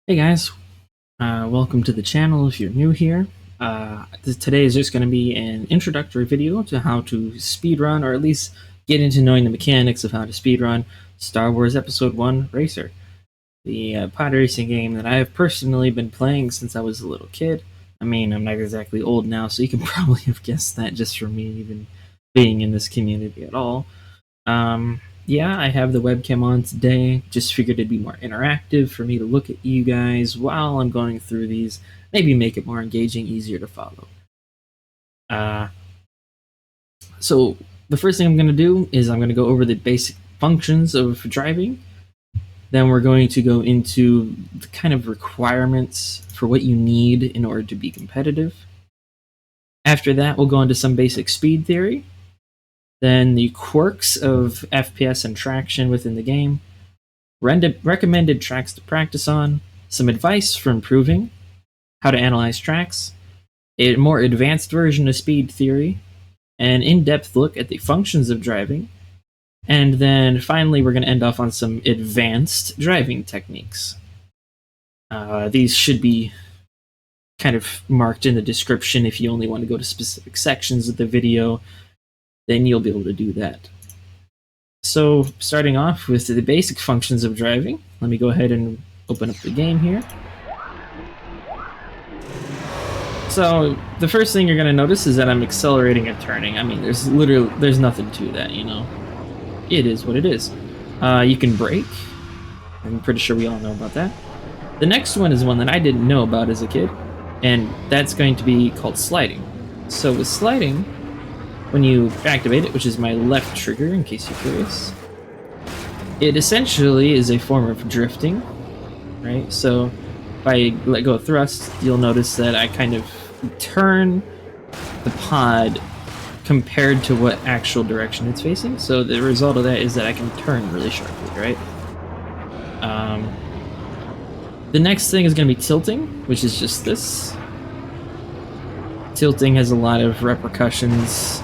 Hey guys, welcome to the channel if you're new here. Today is just going to be an introductory video to how to speedrun, or at least get into knowing the mechanics of how to speedrun Star Wars Episode 1 Racer, the pod racing game that I have personally been playing since I was a little kid. I mean, I'm not exactly old now, so you can probably have guessed that just from me even being in this community at all. Yeah, I have the webcam on today. Just figured it'd be more interactive for me to look at you guys while I'm going through these. Maybe make it more engaging, easier to follow. So the first thing I'm going to do is I'm going to go over the basic functions of driving. Then we're going to go into the kind of requirements for what you need in order to be competitive. After that, we'll go into some basic speed theory. Then the quirks of FPS and traction within the game, recommended tracks to practice on, some advice for improving, how to analyze tracks, a more advanced version of speed theory, an in-depth look at the functions of driving, and then finally we're going to end off on some advanced driving techniques. These should be kind of marked in the description if you only want to go to specific sections of the video. Then you'll be able to do that. So starting off with the basic functions of driving, let me go ahead and open up the game here. So the first thing you're going to notice is that I'm accelerating and turning. I mean, there's nothing to that, you know. It is what it is. You can brake. I'm pretty sure we all know about that. The next one is one that I didn't know about as a kid, and that's going to be called sliding. So with sliding, when you activate it, which is my left trigger in case you're curious, it essentially is a form of drifting, right? So if I let go of thrust, you'll notice that I kind of turn the pod compared to what actual direction it's facing. So the result of that is that I can turn really sharply, right? The next thing is going to be tilting, which is just this. Tilting has a lot of repercussions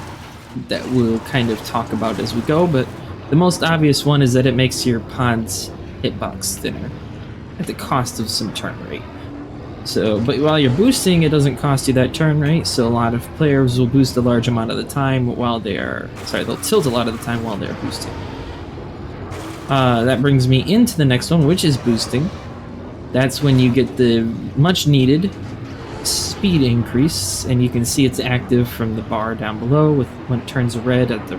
that we'll kind of talk about as we go, but the most obvious one is that it makes your pod's hitbox thinner at the cost of some turn rate. So, but while you're boosting, it doesn't cost you that turn rate, so a lot of players will boost a large amount of the time while they'll tilt a lot of the time while they're boosting. That brings me into the next one, which is boosting. That's when you get the much needed speed increase, and you can see it's active from the bar down below with when it turns red at the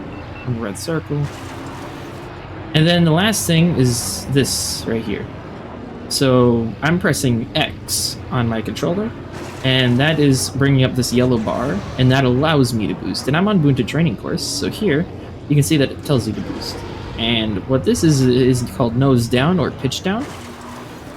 red circle. And then the last thing is this right here. So I'm pressing X on my controller, and that is bringing up this yellow bar, and that allows me to boost. And I'm on Boonta training course, so here you can see that it tells you to boost. And what this is called nose down or pitch down.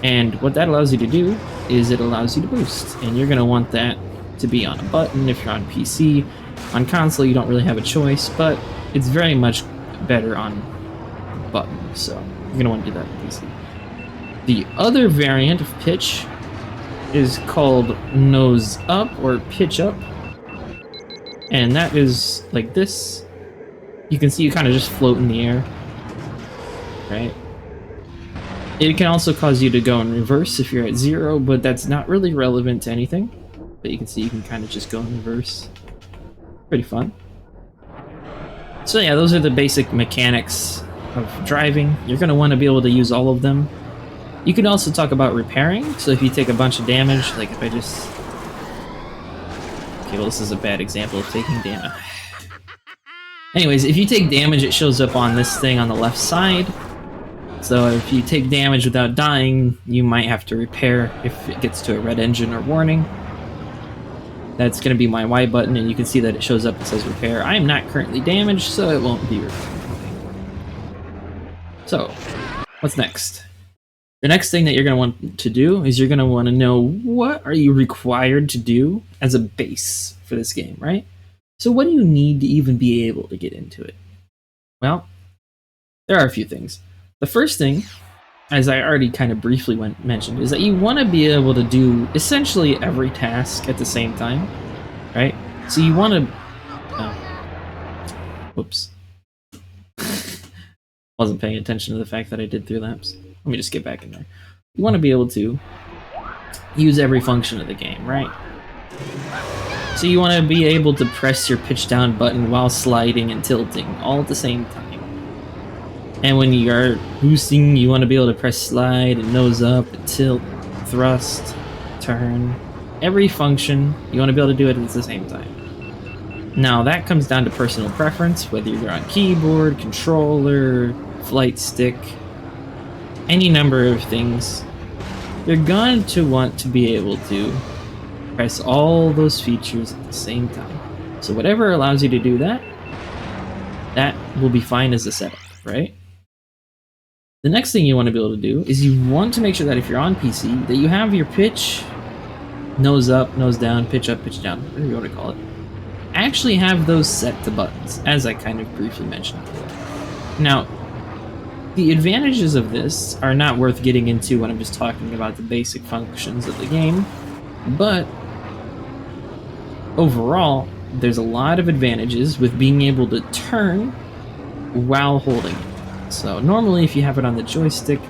And what that allows you to do is it allows you to boost, and you're going to want that to be on a button if you're on PC. On console, you don't really have a choice, but it's very much better on a button, so you're going to want to do that on PC. The other variant of pitch is called nose up or pitch up, and that is like this. You can see you kind of just float in the air, right? It can also cause you to go in reverse if you're at 0, but that's not really relevant to anything. But you can see you can kind of just go in reverse. Pretty fun. So yeah, those are the basic mechanics of driving. You're going to want to be able to use all of them. You can also talk about repairing. So if you take a bunch of damage, like if I just... Okay, well this is a bad example of taking damage. Anyways, if you take damage, it shows up on this thing on the left side. So if you take damage without dying, you might have to repair if it gets to a red engine or warning. That's going to be my Y button, and you can see that it shows up and says repair. I am not currently damaged, so it won't be repaired. So, what's next? The next thing that you're going to want to do is you're going to want to know what are you required to do as a base for this game, right? So what do you need to even be able to get into it? Well, there are a few things. The first thing, as I already kind of briefly mentioned, is that you want to be able to do essentially every task at the same time, right? So you want to... Whoops. Wasn't paying attention to the fact that I did 3 laps. Let me just get back in there. You want to be able to use every function of the game, right? So you want to be able to press your pitch down button while sliding and tilting all at the same time. And when you are boosting, you want to be able to press slide and nose up and tilt, thrust, turn. Every function, you want to be able to do it at the same time. Now that comes down to personal preference, whether you're on keyboard, controller, flight stick, any number of things. You're going to want to be able to press all those features at the same time. So whatever allows you to do that, that will be fine as a setup, right? The next thing you want to be able to do is you want to make sure that if you're on PC, that you have your pitch, nose up, nose down, pitch up, pitch down, whatever you want to call it, actually have those set to buttons, as I kind of briefly mentioned before. Now, the advantages of this are not worth getting into when I'm just talking about the basic functions of the game, but overall, there's a lot of advantages with being able to turn while holding it. So normally if you have it on the joystick,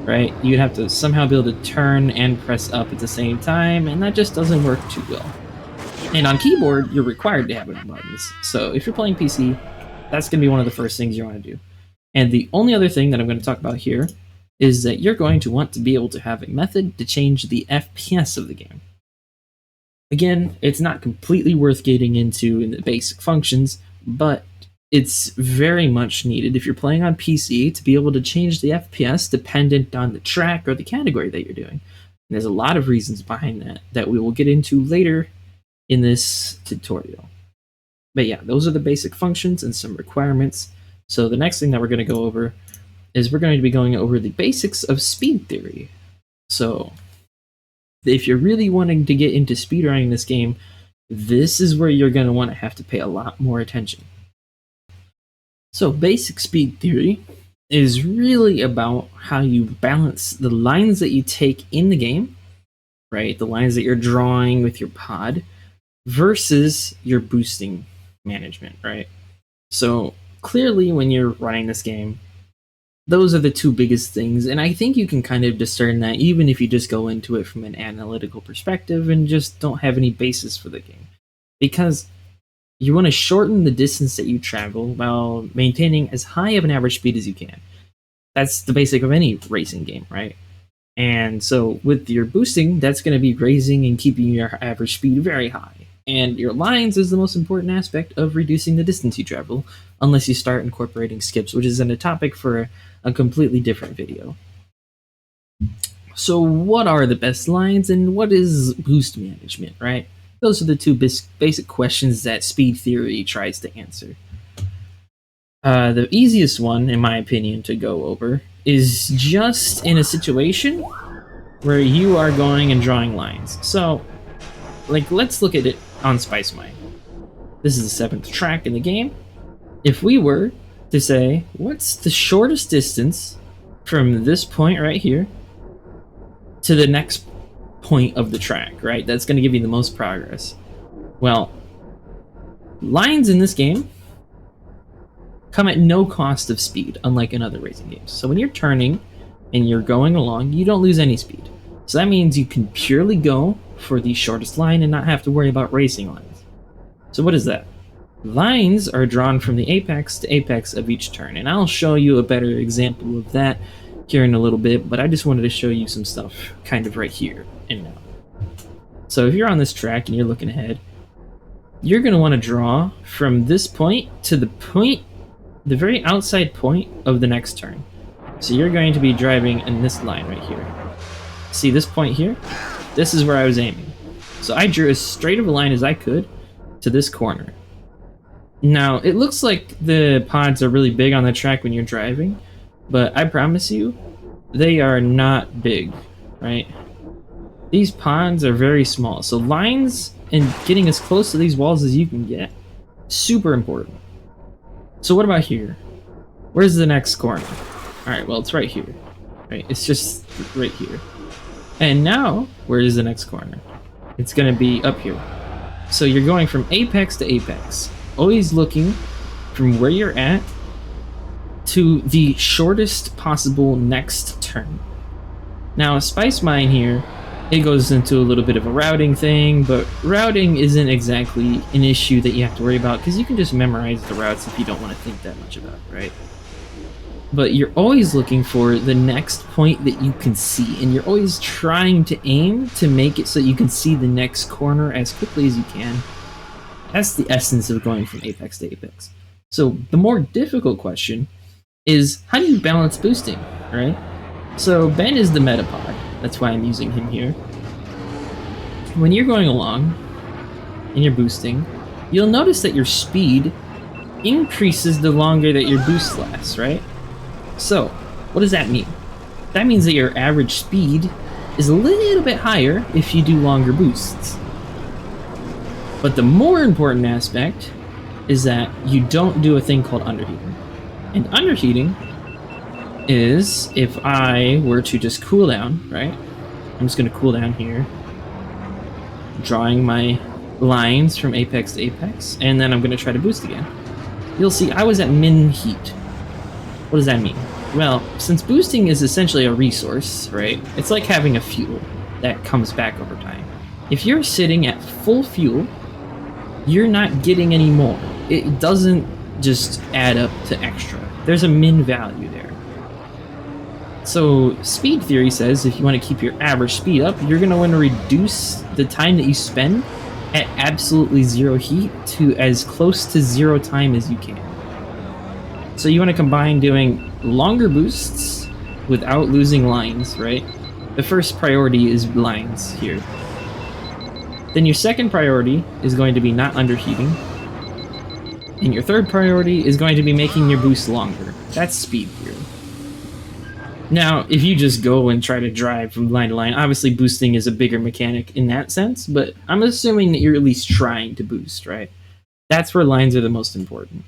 right, you'd have to somehow be able to turn and press up at the same time, and that just doesn't work too well. And on keyboard, you're required to have it on buttons. So if you're playing PC, that's going to be one of the first things you want to do. And the only other thing that I'm going to talk about here is that you're going to want to be able to have a method to change the FPS of the game. Again, it's not completely worth getting into in the basic functions, but it's very much needed if you're playing on PC to be able to change the FPS dependent on the track or the category that you're doing. And there's a lot of reasons behind that that we will get into later in this tutorial. But yeah, those are the basic functions and some requirements. So the next thing that we're going to go over is we're going to be going over the basics of speed theory. So if you're really wanting to get into speedrunning this game, this is where you're going to want to have to pay a lot more attention. So basic speed theory is really about how you balance the lines that you take in the game, right? The lines that you're drawing with your pod versus your boosting management, right? So clearly when you're running this game, those are the two biggest things, and I think you can kind of discern that even if you just go into it from an analytical perspective and just don't have any basis for the game. Because you want to shorten the distance that you travel while maintaining as high of an average speed as you can. That's the basic of any racing game, right? And so with your boosting, that's going to be raising and keeping your average speed very high. And your lines is the most important aspect of reducing the distance you travel, unless you start incorporating skips, which is a topic for a completely different video. So what are the best lines and what is boost management, right? Those are the two basic questions that speed theory tries to answer. The easiest one, in my opinion, to go over is just in a situation where you are going and drawing lines. So, like, let's look at it on Spice Mine. This is the 7th track in the game. If we were to say, what's the shortest distance from this point right here to the next point of the track, right? That's going to give you the most progress. Well, lines in this game come at no cost of speed, unlike in other racing games. So when you're turning and you're going along, you don't lose any speed. So that means you can purely go for the shortest line and not have to worry about racing lines. So what is that? Lines are drawn from the apex to apex of each turn, and I'll show you a better example of that here in a little bit, but I just wanted to show you some stuff kind of right here and now. So if you're on this track and you're looking ahead, you're going to want to draw from this point to the the very outside point of the next turn. So you're going to be driving in this line right here. See this point here? This is where I was aiming. So I drew as straight of a line as I could to this corner. Now, it looks like the pods are really big on the track when you're driving, but I promise you, they are not big, right? These pods are very small, so lines and getting as close to these walls as you can get, super important. So what about here? Where's the next corner? Alright, well, it's right here, right? It's just right here. And now, where is the next corner? It's gonna be up here. So you're going from apex to apex, always looking from where you're at to the shortest possible next turn. Now, Spice Mine here It goes into a little bit of a routing thing, but routing isn't exactly an issue that you have to worry about because you can just memorize the routes if you don't want to think that much about it, right? But you're always looking for the next point that you can see, and you're always trying to aim to make it so you can see the next corner as quickly as you can. That's the essence of going from apex to apex. So the more difficult question is, how do you balance boosting, right? So Ben is the metapod. That's why I'm using him here. When you're going along and you're boosting, you'll notice that your speed increases the longer that your boost lasts, right? So, what does that mean? That means that your average speed is a little bit higher if you do longer boosts. But the more important aspect is that you don't do a thing called underheating. And underheating is if I were to just cool down, right? I'm just going to cool down here, drawing my lines from apex to apex, and then I'm going to try to boost again. You'll see I was at min heat. What does that mean? Well, since boosting is essentially a resource, right? It's like having a fuel that comes back over time. If you're sitting at full fuel, you're not getting any more. It doesn't just add up to extra. There's a min value there. So speed theory says if you want to keep your average speed up, you're going to want to reduce the time that you spend at absolutely zero heat to as close to zero time as you can. So you want to combine doing longer boosts without losing lines, right? The first priority is lines here. Then your second priority is going to be not underheating. And your third priority is going to be making your boost longer. That's speed theory. Now, if you just go and try to drive from line to line, obviously boosting is a bigger mechanic in that sense, but I'm assuming that you're at least trying to boost, right? That's where lines are the most important.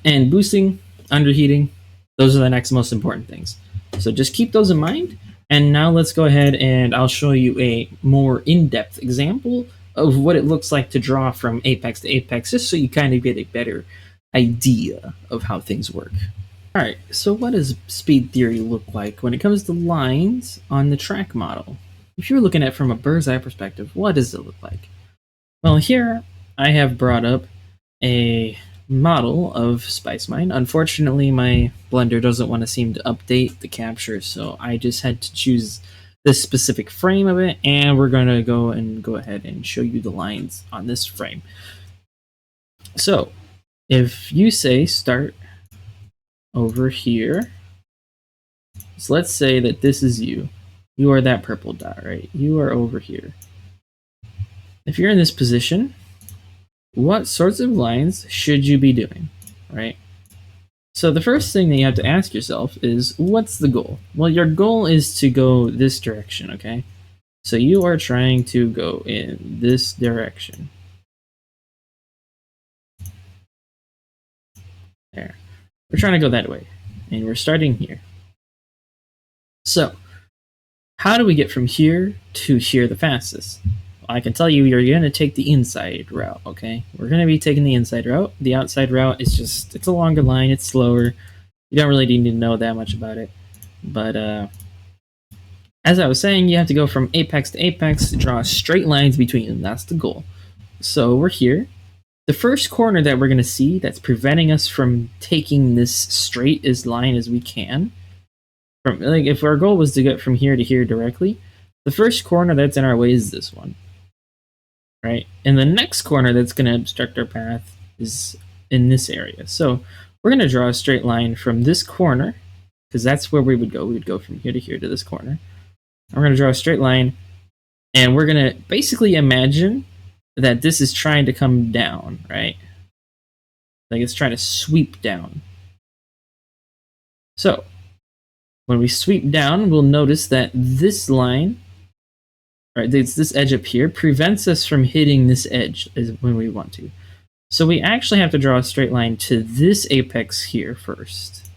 And boosting, underheating, those are the next most important things. So just keep those in mind. And now let's go ahead and I'll show you a more in-depth example of what it looks like to draw from apex to apex, just so you kind of get a better idea of how things work. All right, so what does speed theory look like when it comes to lines on the track model? If you're looking at it from a bird's eye perspective, what does it look like? Well, here I have brought up a model of Spice Mine. Unfortunately, my Blender doesn't want to seem to update the capture, so I just had to choose this specific frame of it, and we're going to go ahead and show you the lines on this frame. So, if you say start over here, so let's say that this is you. You are that purple dot, right? You are over here. If you're in this position, what sorts of lines should you be doing, right? So the first thing that you have to ask yourself is, what's the goal? Well, your goal is to go this direction, okay? So you are trying to go in this direction. There. We're trying to go that way, and we're starting here. So, how do we get from here to here the fastest? Well, I can tell you, you're going to take the inside route, okay? We're going to be taking the inside route. The outside route is just, it's a longer line, it's slower. You don't really need to know that much about it. But, as I was saying, you have to go from apex to apex, draw straight lines between them. That's the goal. So, we're here. The first corner that we're going to see that's preventing us from taking this straight as line as we can, from like if our goal was to get from here to here directly, the first corner that's in our way is this one, right? And the next corner that's going to obstruct our path is in this area. So we're going to draw a straight line from this corner, because that's where we would go. We would go from here to here to this corner. We're going to draw a straight line, and we're going to basically imagine that this is trying to come down, right? Like it's trying to sweep down. So when we sweep down, we'll notice that this line, right, this edge up here, prevents us from hitting this edge when we want to. So we actually have to draw a straight line to this apex here first.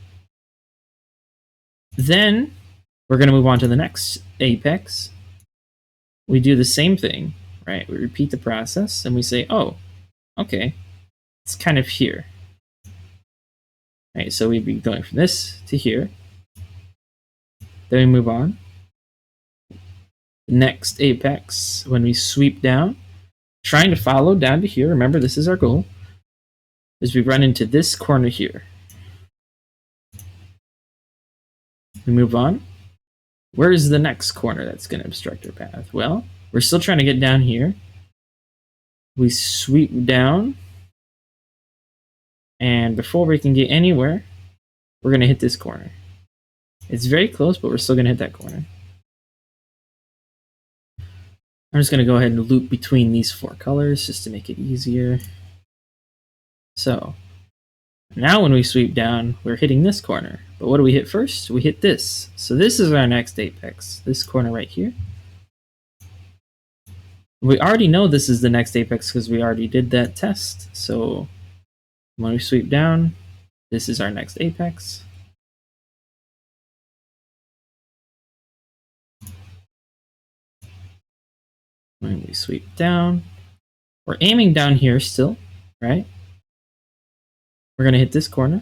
Then we're going to move on to the next apex. We do the same thing, right? We repeat the process and we say, oh, okay, it's kind of here. Right, so we'd be going from this to here. Then we move on. next apex, when we sweep down, trying to follow down to here, remember this is our goal, is we run into this corner here. We move on. Where is the next corner that's going to obstruct our path? Well, we're still trying to get down here. We sweep down. And before we can get anywhere, we're going to hit this corner. It's very close, but we're still going to hit that corner. I'm just going to go ahead and loop between these 4 colors just to make it easier. So, now when we sweep down, we're hitting this corner. But what do we hit first? We hit this. So this is our next apex. This corner right here. We already know this is the next apex because we already did that test. So when we sweep down, this is our next apex. When we sweep down, we're aiming down here still, right? We're going to hit this corner.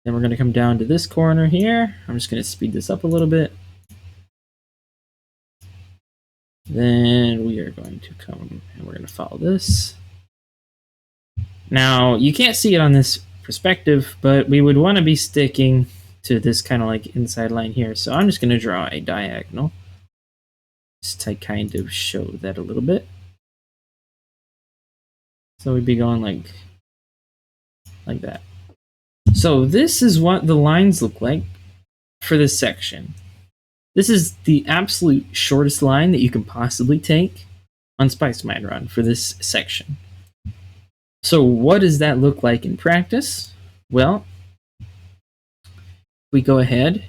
Then we're going to come down to this corner here. I'm just going to speed this up a little bit. Then we are going to come and we're going to follow this. Now, you can't see it on this perspective, but we would want to be sticking to this kind of like inside line here. So I'm just going to draw a diagonal just to kind of show that a little bit. So we'd be going like that. So this is what the lines look like for this section. This is the absolute shortest line that you can possibly take on Spice Mine Run for this section. So what does that look like in practice? Well, we go ahead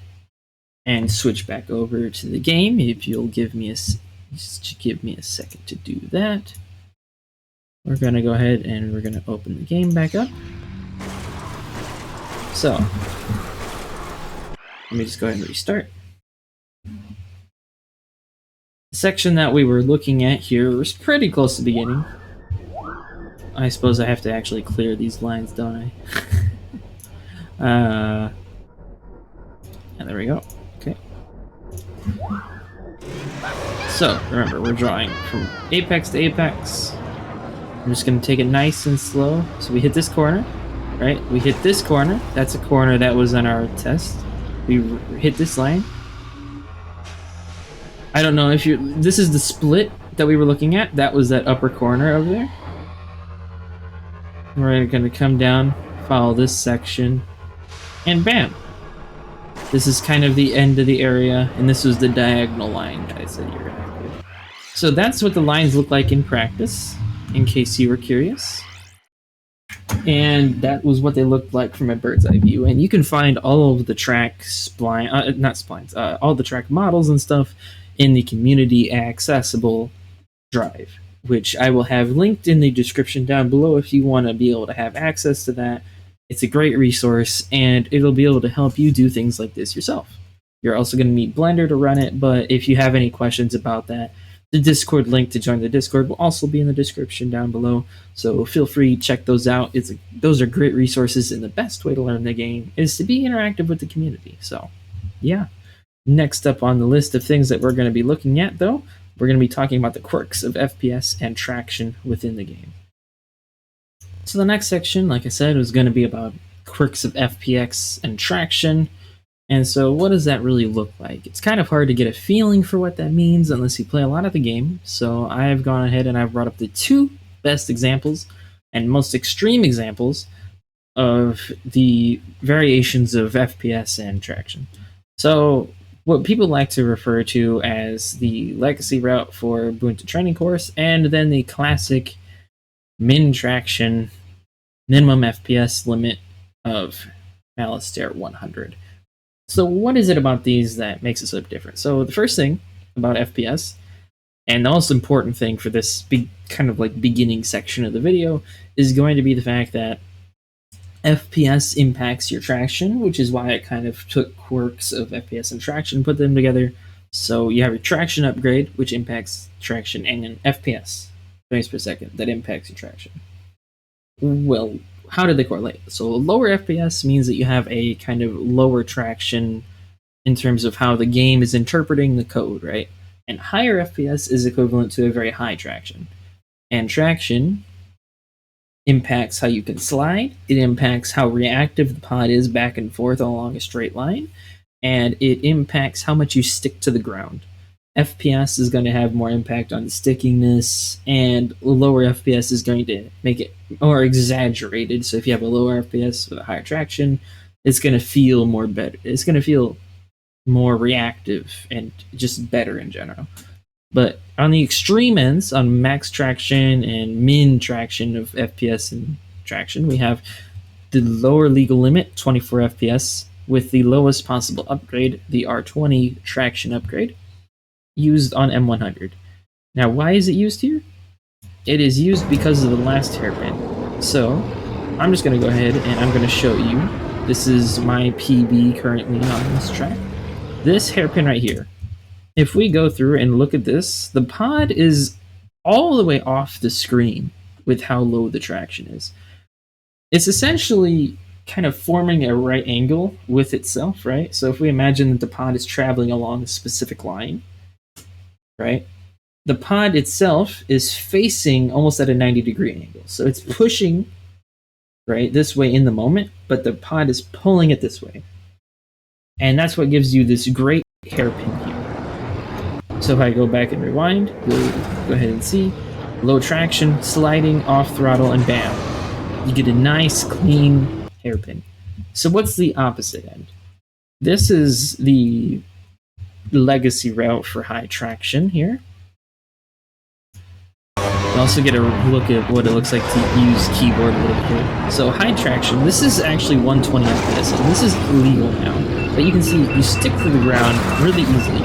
and switch back over to the game. If you'll give me a second to do that. We're going to go ahead and we're going to open the game back up. So, let me just go ahead and restart. The section that we were looking at here was pretty close to the beginning. I suppose I have to actually clear these lines, don't I? And there we go. Okay. So, remember, we're drawing from apex to apex. I'm just going to take it nice and slow. So we hit this corner, right? We hit this corner. That's a corner that was on our test. We hit this line. I don't know if you... This is the split that we were looking at. That was that upper corner over there. We're going to come down, follow this section, and bam! This is kind of the end of the area, and this was the diagonal line that I said you were going to do. So that's what the lines look like in practice, in case you were curious. And that was what they looked like from a bird's eye view. And you can find all of the track splines, all the track models and stuff in the community accessible drive, which I will have linked in the description down below if you want to be able to have access to that. It's a great resource, and it'll be able to help you do things like this yourself. You're also going to need Blender to run it, but if you have any questions about that, the Discord link to join the Discord will also be in the description down below, so feel free to check those out. Those are great resources, and the best way to learn the game is to be interactive with the community. So, yeah. Next up on the list of things that we're going to be looking at, though, we're going to be talking about the quirks of FPS and traction within the game. So the next section, like I said, was going to be about quirks of FPS and traction. And so what does that really look like? It's kind of hard to get a feeling for what that means unless you play a lot of the game. So I've gone ahead and I've brought up the 2 best examples and most extreme examples of the variations of FPS and traction. So what people like to refer to as the legacy route for Ubuntu Training Course, and then the classic min traction minimum FPS limit of Alistair 100. So what is it about these that makes it so different? So the first thing about FPS, and the most important thing for this big kind of like beginning section of the video, is going to be the fact that FPS impacts your traction, which is why I kind of took quirks of FPS and traction and put them together. So you have your traction upgrade, which impacts traction, and an FPS, frames per second, that impacts your traction. Well, how do they correlate? So lower FPS means that you have a kind of lower traction in terms of how the game is interpreting the code, right? And higher FPS is equivalent to a very high traction. And traction impacts how you can slide, it impacts how reactive the pod is back and forth along a straight line, and it impacts how much you stick to the ground. FPS is going to have more impact on stickiness, and lower FPS is going to make it more exaggerated. So if you have a lower FPS with a higher traction, it's going to feel more better. It's going to feel more reactive and just better in general. But on the extreme ends, on max traction and min traction of FPS and traction, we have the lower legal limit, 24 FPS, with the lowest possible upgrade, the R20 traction upgrade, used on M100. Now, why is it used here? It is used because of the last hairpin. So, I'm just going to go ahead and I'm going to show you. This is my PB currently on this track. This hairpin right here. If we go through and look at this, the pod is all the way off the screen with how low the traction is. It's essentially kind of forming a right angle with itself, right? So if we imagine that the pod is traveling along a specific line, right? The pod itself is facing almost at a 90-degree angle. So it's pushing, right, this way in the moment, but the pod is pulling it this way. And that's what gives you this great hairpin here. So if I go back and rewind, we'll go ahead and see low traction, sliding, off throttle, and bam. You get a nice, clean hairpin. So what's the opposite end? This is the legacy route for high traction here. You also get a look at what it looks like to use keyboard a little bit. So high traction, this is actually 120 FPS, and this is illegal now. But you can see you stick to the ground really easily.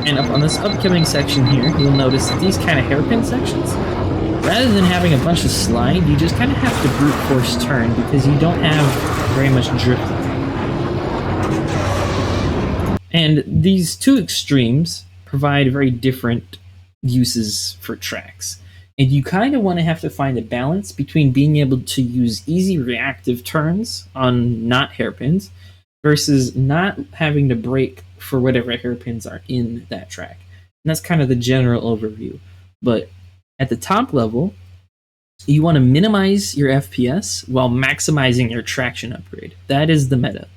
And up on this upcoming section here, you'll notice that these kind of hairpin sections, rather than having a bunch of slide, you just kind of have to brute force turn because you don't have very much drifting. And these two extremes provide very different uses for tracks. And you kind of want to have to find a balance between being able to use easy reactive turns on not hairpins versus not having to brake for whatever hairpins are in that track. And that's kind of the general overview. But at the top level, you want to minimize your FPS while maximizing your traction upgrade. That is the meta.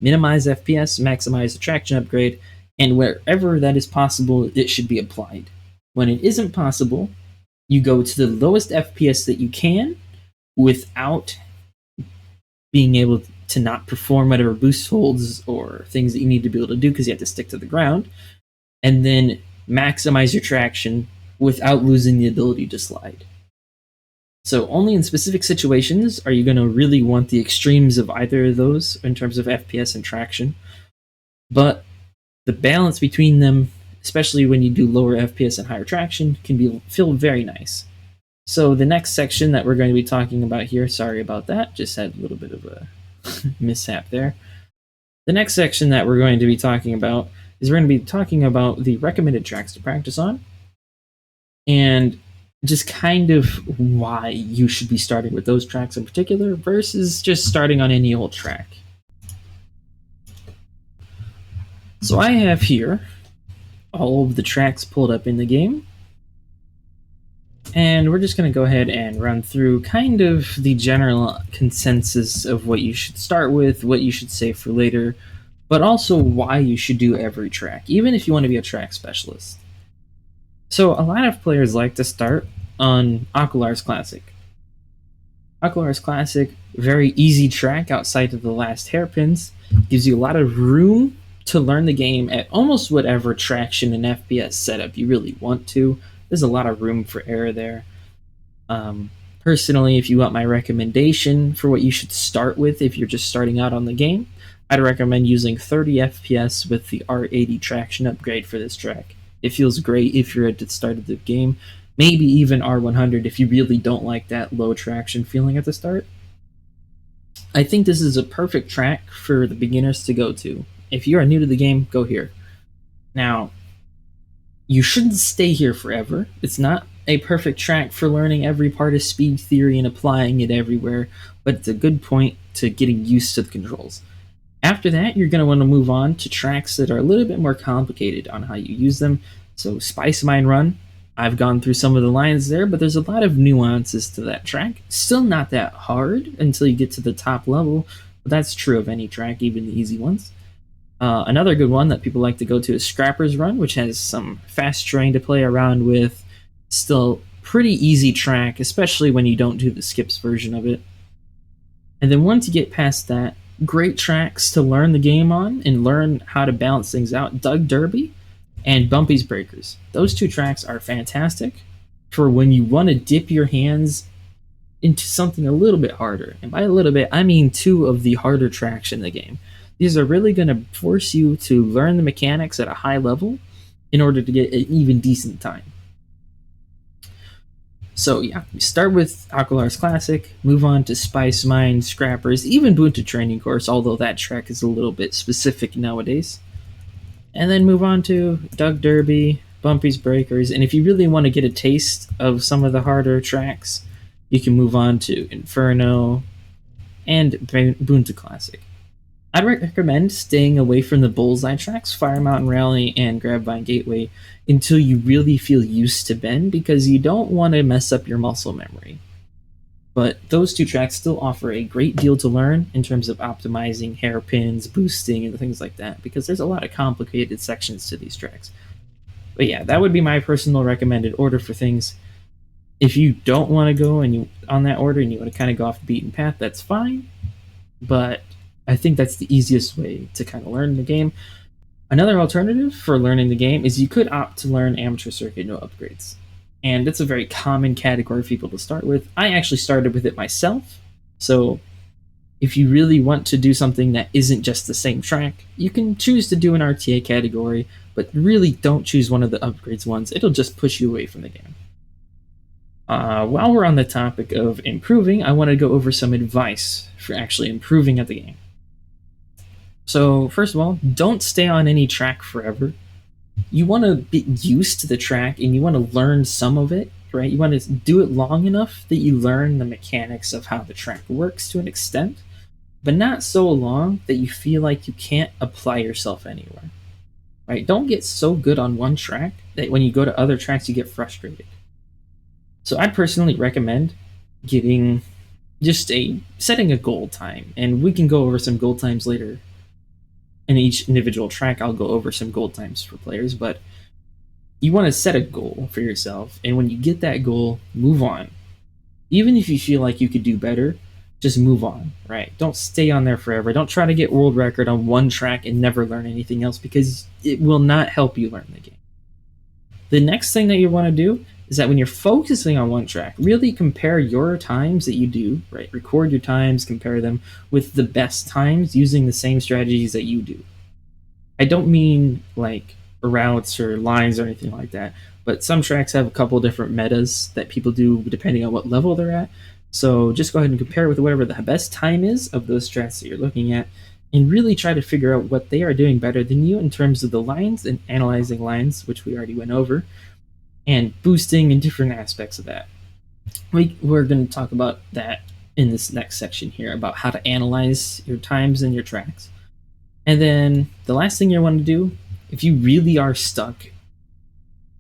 Minimize FPS, maximize the traction upgrade, and wherever that is possible, it should be applied. When it isn't possible, you go to the lowest FPS that you can without being able to not perform whatever boost holds or things that you need to be able to do because you have to stick to the ground, and then maximize your traction without losing the ability to slide. So only in specific situations are you going to really want the extremes of either of those in terms of FPS and traction. But the balance between them, especially when you do lower FPS and higher traction, can feel very nice. So the next section that we're going to be talking about here, sorry about that, just had a little bit of a mishap there. The next section that we're going to be talking about is we're going to be talking about the recommended tracks to practice on and just kind of why you should be starting with those tracks in particular versus just starting on any old track. So I have here all of the tracks pulled up in the game. And we're just going to go ahead and run through kind of the general consensus of what you should start with, what you should save for later, but also why you should do every track, even if you want to be a track specialist. So a lot of players like to start on Ocular's Classic. Ocular's Classic, very easy track outside of the last hairpins, gives you a lot of room to learn the game at almost whatever traction and FPS setup you really want to. There's a lot of room for error there. Personally, if you want my recommendation for what you should start with if you're just starting out on the game, I'd recommend using 30 FPS with the R80 traction upgrade for this track. It feels great if you're at the start of the game. Maybe even R100 if you really don't like that low traction feeling at the start. I think this is a perfect track for the beginners to go to. If you are new to the game, go here. Now, you shouldn't stay here forever. It's not a perfect track for learning every part of speed theory and applying it everywhere, but it's a good point to getting used to the controls. After that, you're going to want to move on to tracks that are a little bit more complicated on how you use them. So, Spice Mine Run, I've gone through some of the lines there, but there's a lot of nuances to that track. Still not that hard until you get to the top level, but that's true of any track, even the easy ones. Another good one that people like to go to is Scrapper's Run, which has some fast terrain to play around with. Still pretty easy track, especially when you don't do the skips version of it. And then once you get past that, great tracks to learn the game on and learn how to balance things out. Doug Derby and Bumpy's Breakers. Those two tracks are fantastic for when you want to dip your hands into something a little bit harder. And by a little bit, I mean two of the harder tracks in the game. These are really going to force you to learn the mechanics at a high level in order to get an even decent time. So yeah, we start with Aqualar's Classic, move on to Spice Mine, Scrappers, even Boonta Training Course, although that track is a little bit specific nowadays. And then move on to Doug Derby, Bumpy's Breakers, and if you really want to get a taste of some of the harder tracks, you can move on to Inferno and Boonta Classic. I'd recommend staying away from the bullseye tracks, Fire Mountain Rally and Grabvine Gateway, until you really feel used to bend, because you don't want to mess up your muscle memory. But those two tracks still offer a great deal to learn in terms of optimizing hairpins, boosting, and things like that, because there's a lot of complicated sections to these tracks. But yeah, that would be my personal recommended order for things. If you don't want to go and you on that order and you want to kind of go off the beaten path, that's fine. But I think that's the easiest way to kind of learn the game. Another alternative for learning the game is you could opt to learn Amateur Circuit no upgrades. And it's a very common category for people to start with. I actually started with it myself. So if you really want to do something that isn't just the same track, you can choose to do an RTA category, but really don't choose one of the upgrades ones. It'll just push you away from the game. While we're on the topic of improving, I want to go over some advice for actually improving at the game. So first of all, don't stay on any track forever. You want to get used to the track and you want to learn some of it, right? You want to do it long enough that you learn the mechanics of how the track works to an extent, but not so long that you feel like you can't apply yourself anywhere, right? Don't get so good on one track that when you go to other tracks you get frustrated. So I personally recommend getting setting a goal time, and we can go over some goal times later. In each individual track, I'll go over some goal times for players, but you want to set a goal for yourself, and when you get that goal, move on. Even if you feel like you could do better, just move on, right? Don't stay on there forever. Don't try to get world record on one track and never learn anything else, because it will not help you learn the game. The next thing that you want to do is that when you're focusing on one track, really compare your times that you do, right? Record your times, compare them with the best times using the same strategies that you do. I don't mean like routes or lines or anything like that, but some tracks have a couple different metas that people do depending on what level they're at. So just go ahead and compare with whatever the best time is of those tracks that you're looking at, and really try to figure out what they are doing better than you in terms of the lines and analyzing lines, which we already went over, and boosting and different aspects of that. We're going to talk about that in this next section here, about how to analyze your times and your tracks. And then the last thing you want to do, if you really are stuck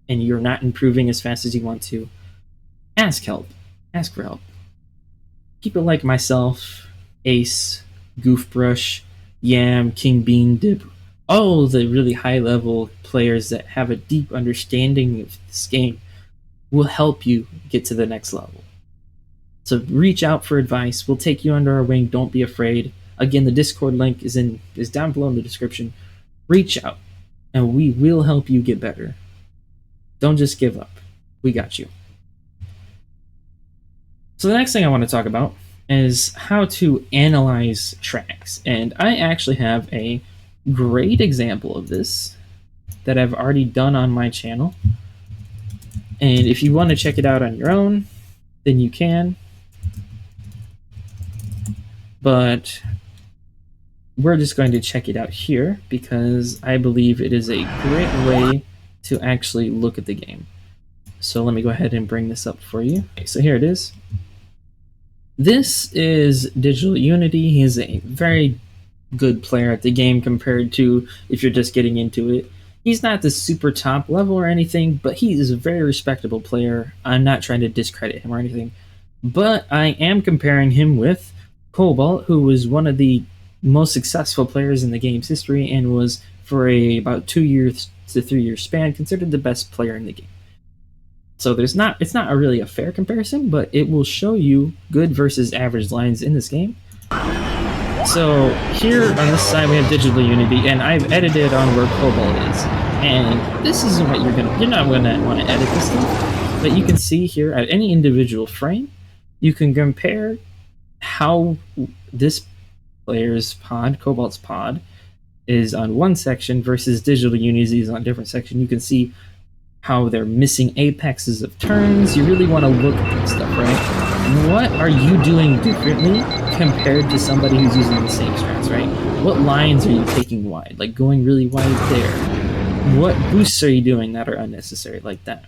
and you're not improving as fast as you want to, ask help. Ask for help. People like myself, Ace, Goofbrush, Yam, King Bean Dip, all the really high level players that have a deep understanding of this game will help you get to the next level. So reach out for advice. We'll take you under our wing. Don't be afraid. Again, the Discord link is down below in the description. Reach out and we will help you get better. Don't just give up. We got you. So the next thing I want to talk about is how to analyze tracks. And I actually have a great example of this that I've already done on my channel. And if you want to check it out on your own, then you can. But we're just going to check it out here because I believe it is a great way to actually look at the game. So let me go ahead and bring this up for you. Okay, so here it is. This is Digital Unity. He's a very good player at the game compared to if you're just getting into it. He's not the super top level or anything, but he is a very respectable player. I'm not trying to discredit him or anything, but I am comparing him with Cobalt, who was one of the most successful players in the game's history and was, for about 2 years to 3 year span, considered the best player in the game. So it's not really a fair comparison, but it will show you good versus average lines in this game. So here on this side we have Digital Unity, and I've edited on where Cobalt is. And this isn't what you're not gonna want to edit this stuff, but you can see here at any individual frame, you can compare how this player's pod, Cobalt's pod, is on one section versus Digital Unity's on a different section. You can see how they're missing apexes of turns. You really want to look at this stuff, right? What are you doing differently compared to somebody who's using the same strats, right? What lines are you taking wide? Like going really wide there. What boosts are you doing that are unnecessary like that?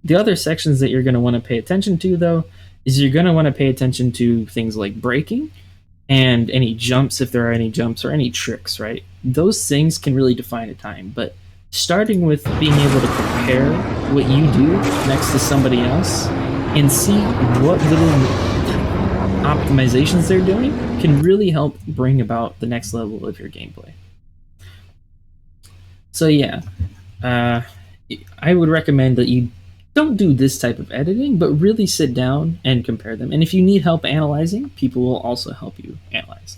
The other sections that you're going to want to pay attention to, though, is you're going to want to pay attention to things like braking and any jumps, if there are any jumps, or any tricks, right? Those things can really define a time, but starting with being able to compare what you do next to somebody else and see what little optimizations they're doing can really help bring about the next level of your gameplay. So yeah, I would recommend that you don't do this type of editing, but really sit down and compare them. And if you need help analyzing, people will also help you analyze.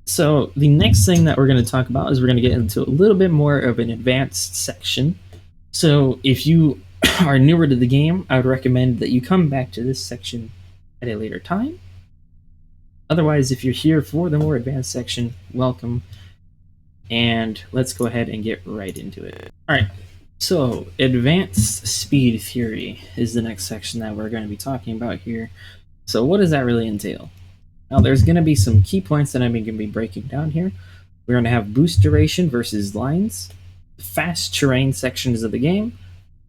So the next thing that we're going to talk about is we're going to get into a little bit more of an advanced section. So if you are newer to the game, I would recommend that you come back to this section at a later time. Otherwise, if you're here for the more advanced section, welcome. And let's go ahead and get right into it. All right, so advanced speed theory is the next section that we're going to be talking about here. So what does that really entail? Now, there's going to be some key points that I'm going to be breaking down here. We're going to have boost duration versus lines, fast terrain sections of the game,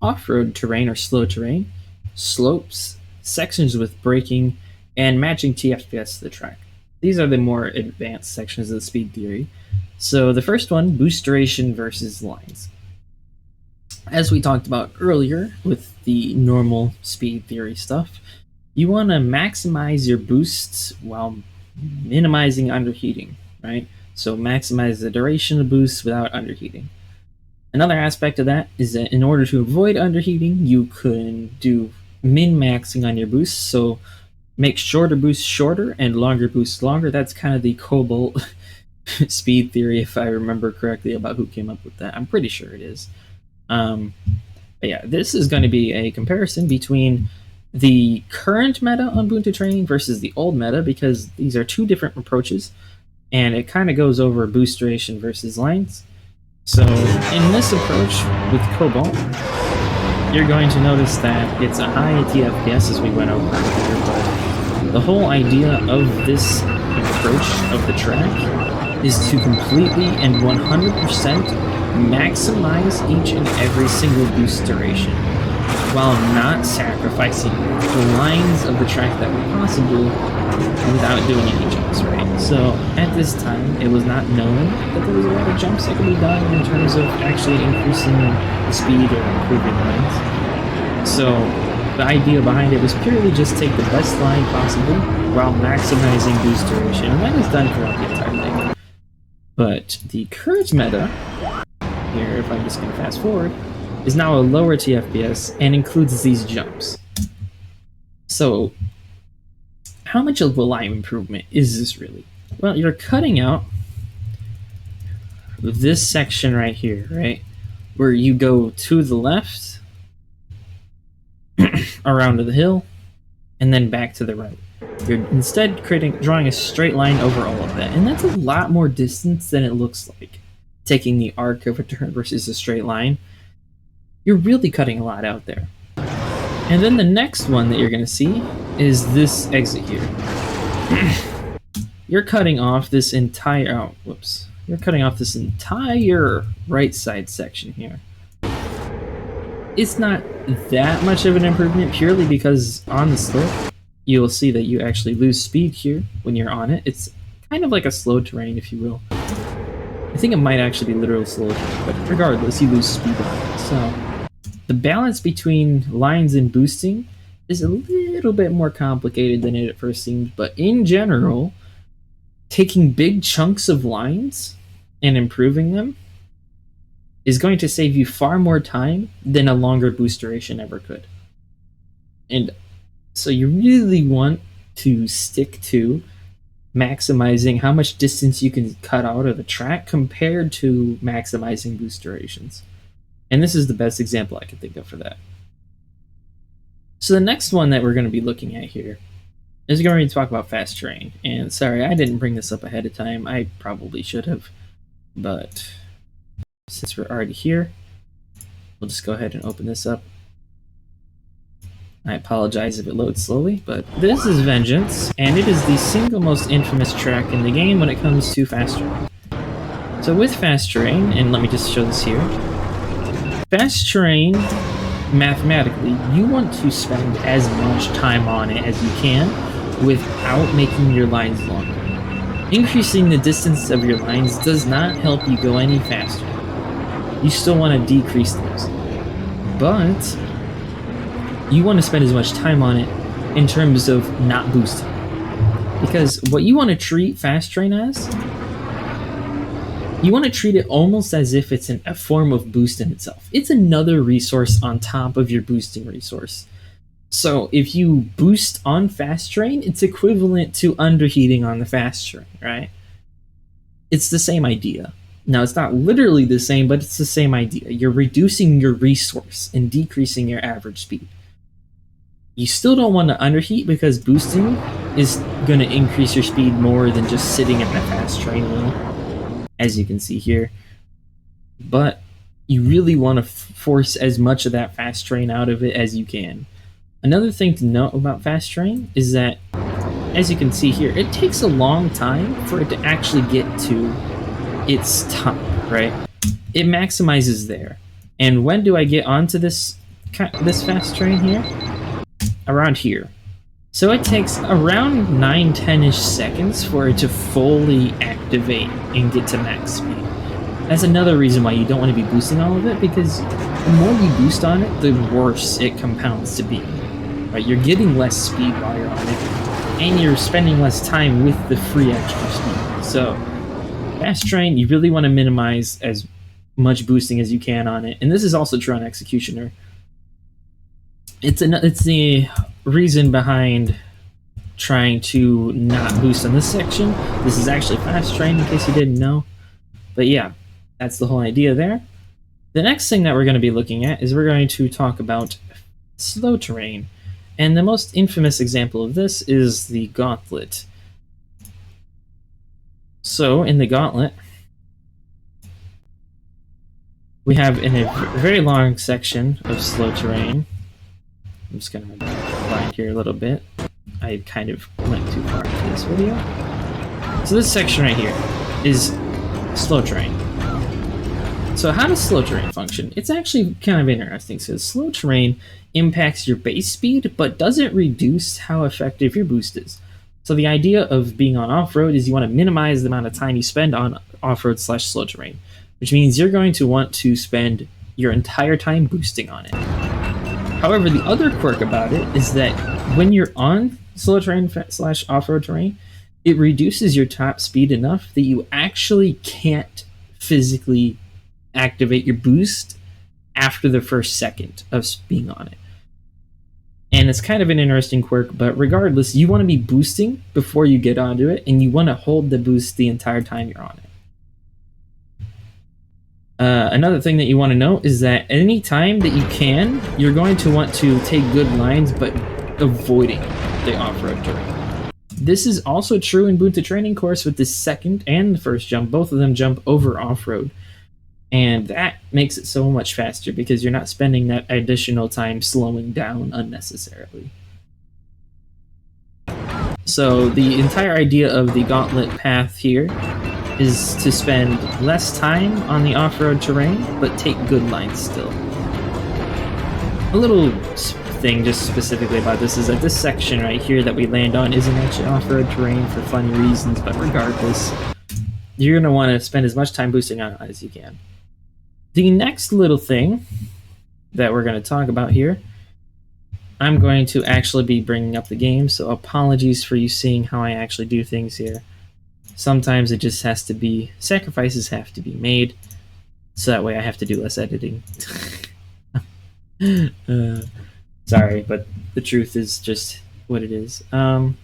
off-road terrain or slow terrain, slopes, sections with braking, and matching TFPS to the track. These are the more advanced sections of the speed theory. So the first one, boost duration versus lines. As we talked about earlier with the normal speed theory stuff, you want to maximize your boosts while minimizing underheating, right? So maximize the duration of boosts without underheating. Another aspect of that is that in order to avoid underheating, you can do min-maxing on your boosts. So make shorter boosts shorter and longer boosts longer. That's kind of the Cobalt speed theory, if I remember correctly, about who came up with that. I'm pretty sure it is. But yeah, this is going to be a comparison between the current meta on Ubuntu training versus the old meta, because these are two different approaches, and it kind of goes over boost duration versus lines. So in this approach with Cobalt, you're going to notice that it's a high TFPS as we went over here, but the whole idea of this approach of the track is to completely and 100% maximize each and every single boost duration, while not sacrificing the lines of the track that were possible without doing any jumps, right? So at this time, it was not known that there was a lot of jumps that could be done in terms of actually increasing the speed or improving lines. So the idea behind it was purely just take the best line possible while maximizing boost duration, and that is done throughout the entire thing. But the current meta, here, if I'm just going to fast forward, is now a lower TFPS and includes these jumps. So how much of a line improvement is this really? Well, you're cutting out this section right here, right? Where you go to the left, around to the hill, and then back to the right. You're instead drawing a straight line over all of that, and that's a lot more distance than it looks like. Taking the arc of a turn versus a straight line, you're really cutting a lot out there. And then the next one that you're going to see is this exit here. You're cutting off this entire, you're cutting off this entire right side section here. It's not that much of an improvement purely because on the slope, you'll see that you actually lose speed here when you're on it. It's kind of like a slow terrain, if you will. I think it might actually be literal slow terrain, but regardless, you lose speed on it. So the balance between lines and boosting is a little bit more complicated than it at first seemed, but in general, taking big chunks of lines and improving them is going to save you far more time than a longer boost duration ever could. And so you really want to stick to maximizing how much distance you can cut out of the track compared to maximizing boost durations. And this is the best example I can think of for that. So the next one that we're going to be looking at here is going to talk about fast terrain. And sorry, I didn't bring this up ahead of time. I probably should have, but since we're already here, we'll just go ahead and open this up. I apologize if it loads slowly, but this is Vengeance, and it is the single most infamous track in the game when it comes to fast terrain. So with fast terrain, and let me just show this here, fast terrain, mathematically, you want to spend as much time on it as you can without making your lines longer. Increasing the distance of your lines does not help you go any faster. You still want to decrease those. But you want to spend as much time on it in terms of not boosting. Because what you want to treat fast terrain as, you want to treat it almost as if it's a form of boost in itself. It's another resource on top of your boosting resource. So if you boost on fast terrain, it's equivalent to underheating on the fast terrain, right? It's the same idea. Now, it's not literally the same, but it's the same idea. You're reducing your resource and decreasing your average speed. You still don't want to underheat because boosting is going to increase your speed more than just sitting at the fast terrain will, as you can see here. But you really want to force as much of that fast terrain out of it as you can. Another thing to note about fast terrain is that, as you can see here, it takes a long time for it to actually get to its top, right? It maximizes there. And when do I get onto this fast terrain here? Around here. So it takes around 9-10-ish seconds for it to fully activate and get to max speed. That's another reason why you don't want to be boosting all of it, because the more you boost on it, the worse it compounds to be. Right? You're getting less speed while you're on it, and you're spending less time with the free extra speed. So fast terrain, you really want to minimize as much boosting as you can on it, and this is also true on Executioner. It's the reason behind trying to not boost on this section. This is actually fast terrain, in case you didn't know. But yeah, that's the whole idea there. The next thing that we're going to be looking at is we're going to talk about slow terrain. And the most infamous example of this is the Gauntlet. So, in the Gauntlet, we have in a very long section of slow terrain. I'm just going to rewind here a little bit. I kind of went too far into this video. So this section right here is slow terrain. So how does slow terrain function? It's actually kind of interesting. So slow terrain impacts your base speed, but doesn't reduce how effective your boost is. So the idea of being on off-road is you want to minimize the amount of time you spend on off-road / slow terrain, which means you're going to want to spend your entire time boosting on it. However, the other quirk about it is that when you're on slow terrain / off-road terrain, it reduces your top speed enough that you actually can't physically activate your boost after the first second of being on it. And it's kind of an interesting quirk, but regardless, you want to be boosting before you get onto it, and you want to hold the boost the entire time you're on it. Another thing that you want to know is that any time that you can, you're going to want to take good lines, but avoiding the off-road terrain. This is also true in Boot to Training course with the second and the first jump. Both of them jump over off-road. And that makes it so much faster because you're not spending that additional time slowing down unnecessarily. So the entire idea of the Gauntlet path here is to spend less time on the off-road terrain, but take good lines still. A little thing just specifically about this is that this section right here that we land on isn't actually off-road terrain for funny reasons, but regardless, you're going to want to spend as much time boosting on it as you can. The next little thing that we're going to talk about here, I'm going to actually be bringing up the game, so apologies for you seeing how I actually do things here. Sometimes it just has to be, sacrifices have to be made, so that way I have to do less editing. Sorry, but the truth is just what it is. That's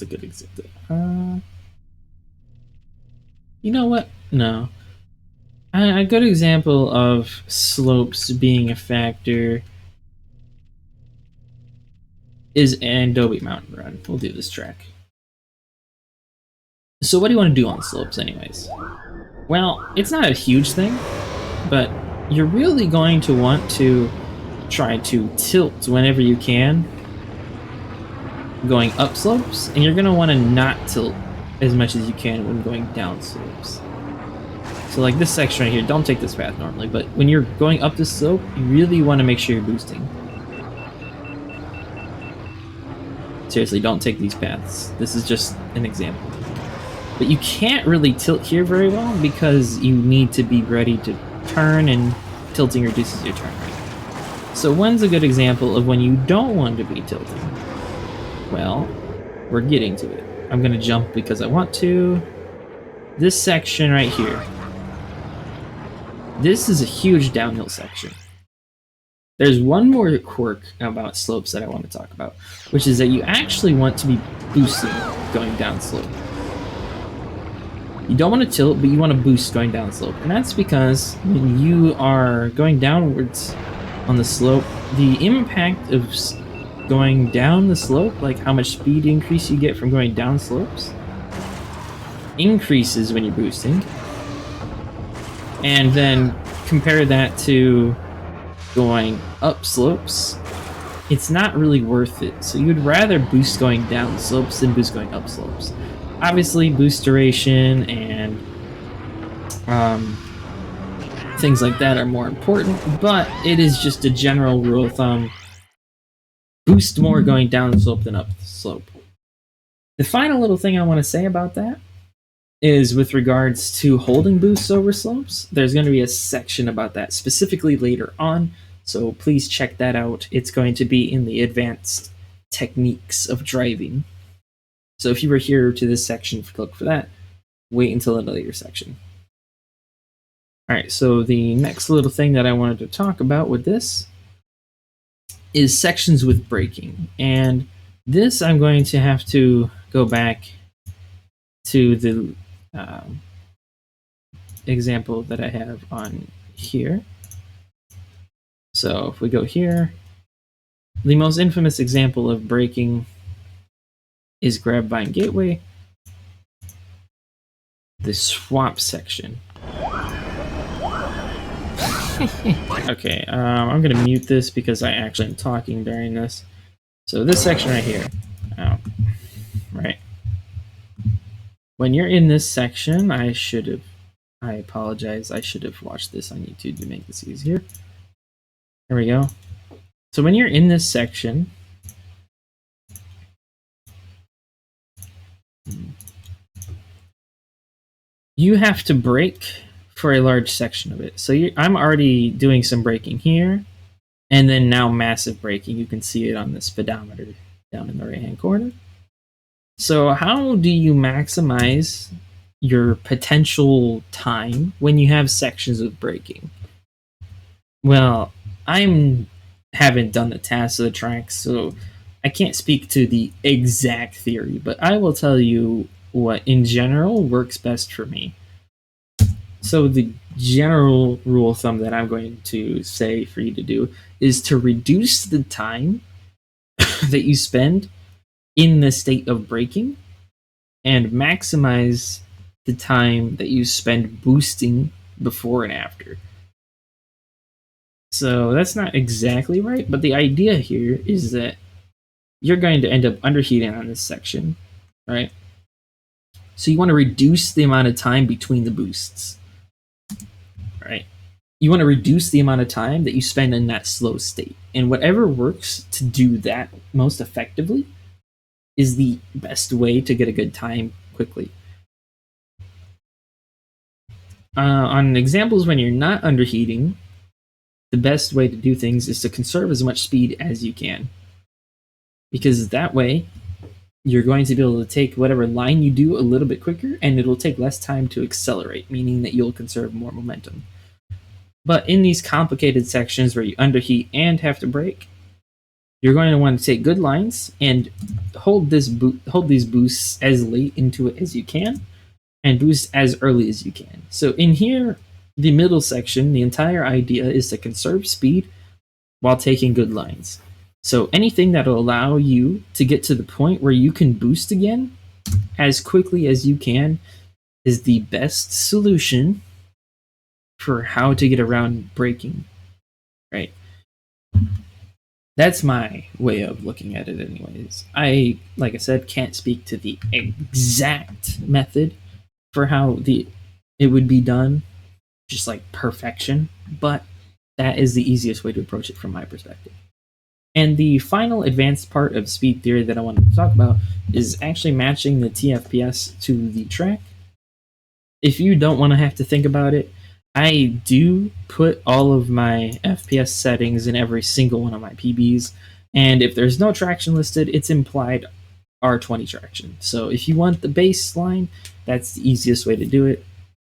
a good example. You know what? No. A good example of slopes being a factor is Adobe Mountain Run. We'll do this track. So what do you want to do on slopes anyways? Well, it's not a huge thing, but you're really going to want to try to tilt whenever you can going up slopes, and you're going to want to not tilt as much as you can when going down slopes. So like this section right here, don't take this path normally, but when you're going up this slope, you really want to make sure you're boosting. Seriously, don't take these paths. This is just an example. But you can't really tilt here very well because you need to be ready to turn, and tilting reduces your turn rate. So when's a good example of when you don't want to be tilting? Well, we're getting to it. I'm going to jump because I want to. This section right here. This is a huge downhill section. There's one more quirk about slopes that I want to talk about, which is that you actually want to be boosting going down slope. You don't want to tilt, but you want to boost going down slope. And that's because when you are going downwards on the slope, the impact of going down the slope, like how much speed increase you get from going down slopes, increases when you're boosting. And then compare that to going up slopes, it's not really worth it. So you'd rather boost going down slopes than boost going up slopes. Obviously, boost duration and things like that are more important, but it is just a general rule of thumb. Boost more going down the slope than up the slope. The final little thing I want to say about that is with regards to holding boosts over slopes. There's going to be a section about that specifically later on, so please check that out. It's going to be in the advanced techniques of driving. So if you were here to this section to look for that, wait until a later section. Alright, so the next little thing that I wanted to talk about with this is sections with braking. And this I'm going to have to go back to the example that I have on here. So if we go here, the most infamous example of braking is Grab Vine Gateway, the swap section. Okay, I'm gonna mute this because I actually am talking during this. So this section right here, right? When you're in this section, I apologize, I should have watched this on YouTube to make this easier. There we go. So when you're in this section, you have to brake for a large section of it. So I'm already doing some braking here, and then now massive braking. You can see it on the speedometer down in the right-hand corner. So how do you maximize your potential time when you have sections of braking? Well, I haven't done the tasks of the track, so I can't speak to the exact theory, but I will tell you what in general works best for me. So the general rule of thumb that I'm going to say for you to do is to reduce the time that you spend in the state of braking and maximize the time that you spend boosting before and after. So that's not exactly right, but the idea here is that you're going to end up underheating on this section, right? So you want to reduce the amount of time between the boosts, right? you want to reduce the amount of time that you spend in that slow state. And whatever works to do that most effectively is the best way to get a good time quickly. On examples when you're not underheating, the best way to do things is to conserve as much speed as you can. Because that way, you're going to be able to take whatever line you do a little bit quicker, and it'll take less time to accelerate, meaning that you'll conserve more momentum. But in these complicated sections where you underheat and have to brake, you're going to want to take good lines and hold these boosts as late into it as you can, and boost as early as you can. So in here, the middle section, the entire idea is to conserve speed while taking good lines. So anything that will allow you to get to the point where you can boost again as quickly as you can is the best solution for how to get around braking, right? That's my way of looking at it anyways. I, like I said, can't speak to the exact method for how it would be done, just like perfection, but that is the easiest way to approach it from my perspective. And the final advanced part of speed theory that I wanted to talk about is actually matching the TFPS to the track. If you don't want to have to think about it, I do put all of my FPS settings in every single one of my PBs, and if there's no traction listed, it's implied R20 traction. So if you want the baseline, that's the easiest way to do it.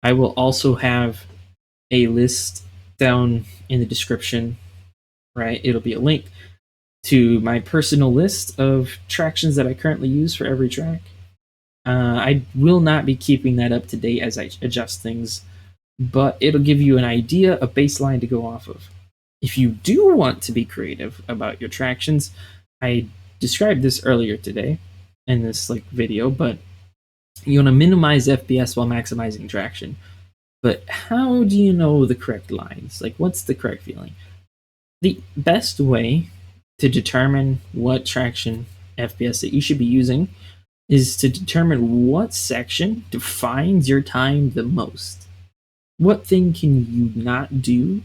I will also have a list down in the description, right? It'll be a link to my personal list of tractions that I currently use for every track. I will not be keeping that up to date as I adjust things, but it'll give you an idea, a baseline to go off of. If you do want to be creative about your tractions, I described this earlier today in this video, but you want to minimize FPS while maximizing traction. But how do you know the correct lines? What's the correct feeling? The best way to determine what traction FPS that you should be using is to determine what section defines your time the most. What thing can you not do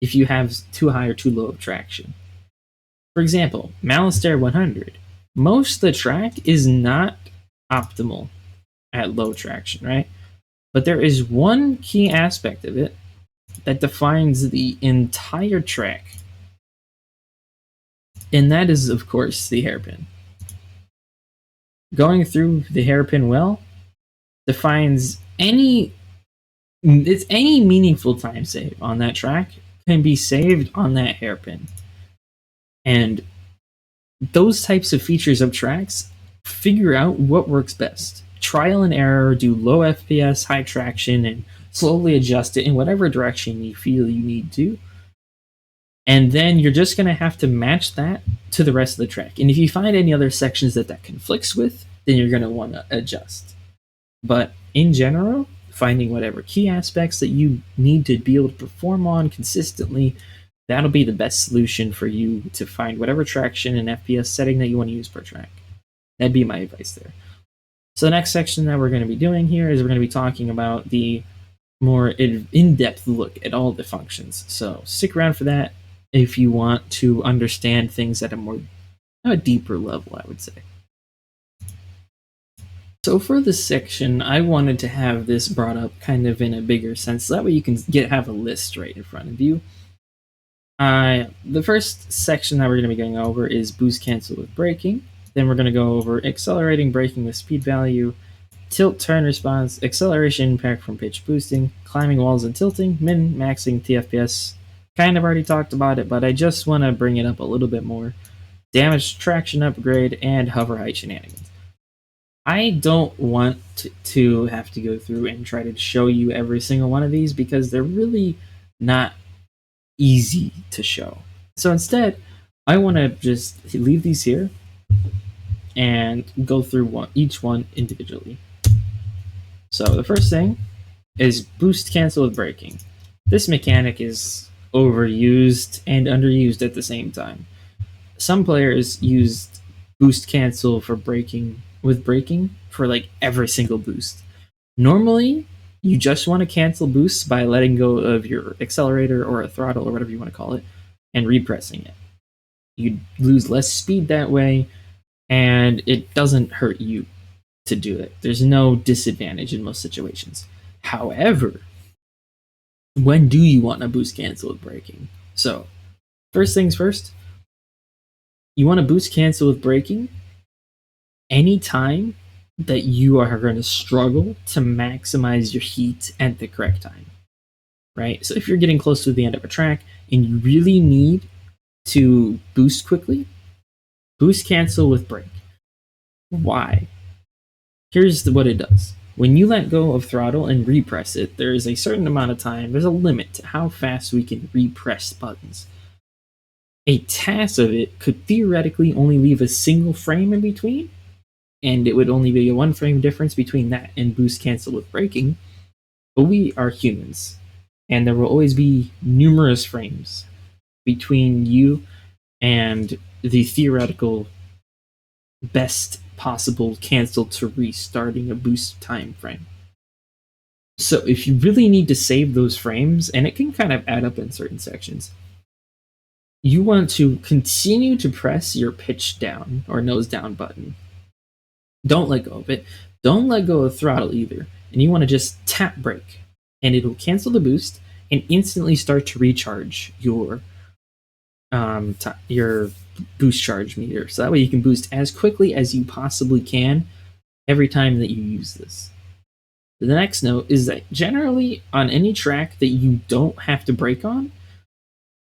if you have too high or too low of traction? For example, Malistaire 100. Most of the track is not optimal at low traction, right? But there is one key aspect of it that defines the entire track. And that is, of course, the hairpin. Going through the hairpin well defines any meaningful time save on that track can be saved on that hairpin. And those types of features of tracks figure out what works best. Trial and error, do low FPS, high traction, and slowly adjust it in whatever direction you feel you need to. And then you're just going to have to match that to the rest of the track. And if you find any other sections that conflicts with, then you're going to want to adjust. But in general, finding whatever key aspects that you need to be able to perform on consistently, that'll be the best solution for you to find whatever traction and FPS setting that you want to use per track. That'd be my advice there. So the next section that we're going to be doing here is we're going to be talking about the more in-depth look at all the functions. So stick around for that if you want to understand things at a deeper level, I would say. So for this section, I wanted to have this brought up kind of in a bigger sense, so that way you can have a list right in front of you. The first section that we're going to be going over is boost cancel with braking. Then we're going to go over accelerating braking with speed value, tilt turn response, acceleration impact from pitch boosting, climbing walls and tilting, min-maxing TFPS. Kind of already talked about it, but I just want to bring it up a little bit more. Damage traction upgrade, and hover height shenanigans. I don't want to have to go through and try to show you every single one of these because they're really not easy to show. So instead, I want to just leave these here and go through each one individually. So the first thing is boost cancel with braking. This mechanic is overused and underused at the same time. Some players used boost cancel for braking for every single boost. Normally, You just want to cancel boosts by letting go of your accelerator or a throttle or whatever you want to call it and repressing it. You lose less speed that way, and it doesn't hurt you to do it. There's no disadvantage in most situations. However, when do you want to boost cancel with braking? So, first things first, you want to boost cancel with braking anytime that you are going to struggle to maximize your heat at the correct time, right? So if you're getting close to the end of a track and you really need to boost quickly, boost cancel with brake. Why? Here's what it does. When you let go of throttle and repress it, there is a certain amount of time, there's a limit to how fast we can repress buttons. A task of it could theoretically only leave a single frame in between, and it would only be a 1 frame difference between that and boost cancel with braking. But we are humans, and there will always be numerous frames between you and the theoretical best possible cancel to restarting a boost time frame. So if you really need to save those frames, and it can kind of add up in certain sections, you want to continue to press your pitch down or nose down button. Don't let go of it. Don't let go of throttle either. And you want to just tap brake, and it'll cancel the boost and instantly start to recharge your boost charge meter. So that way you can boost as quickly as you possibly can every time that you use this. The next note is that generally on any track that you don't have to brake on,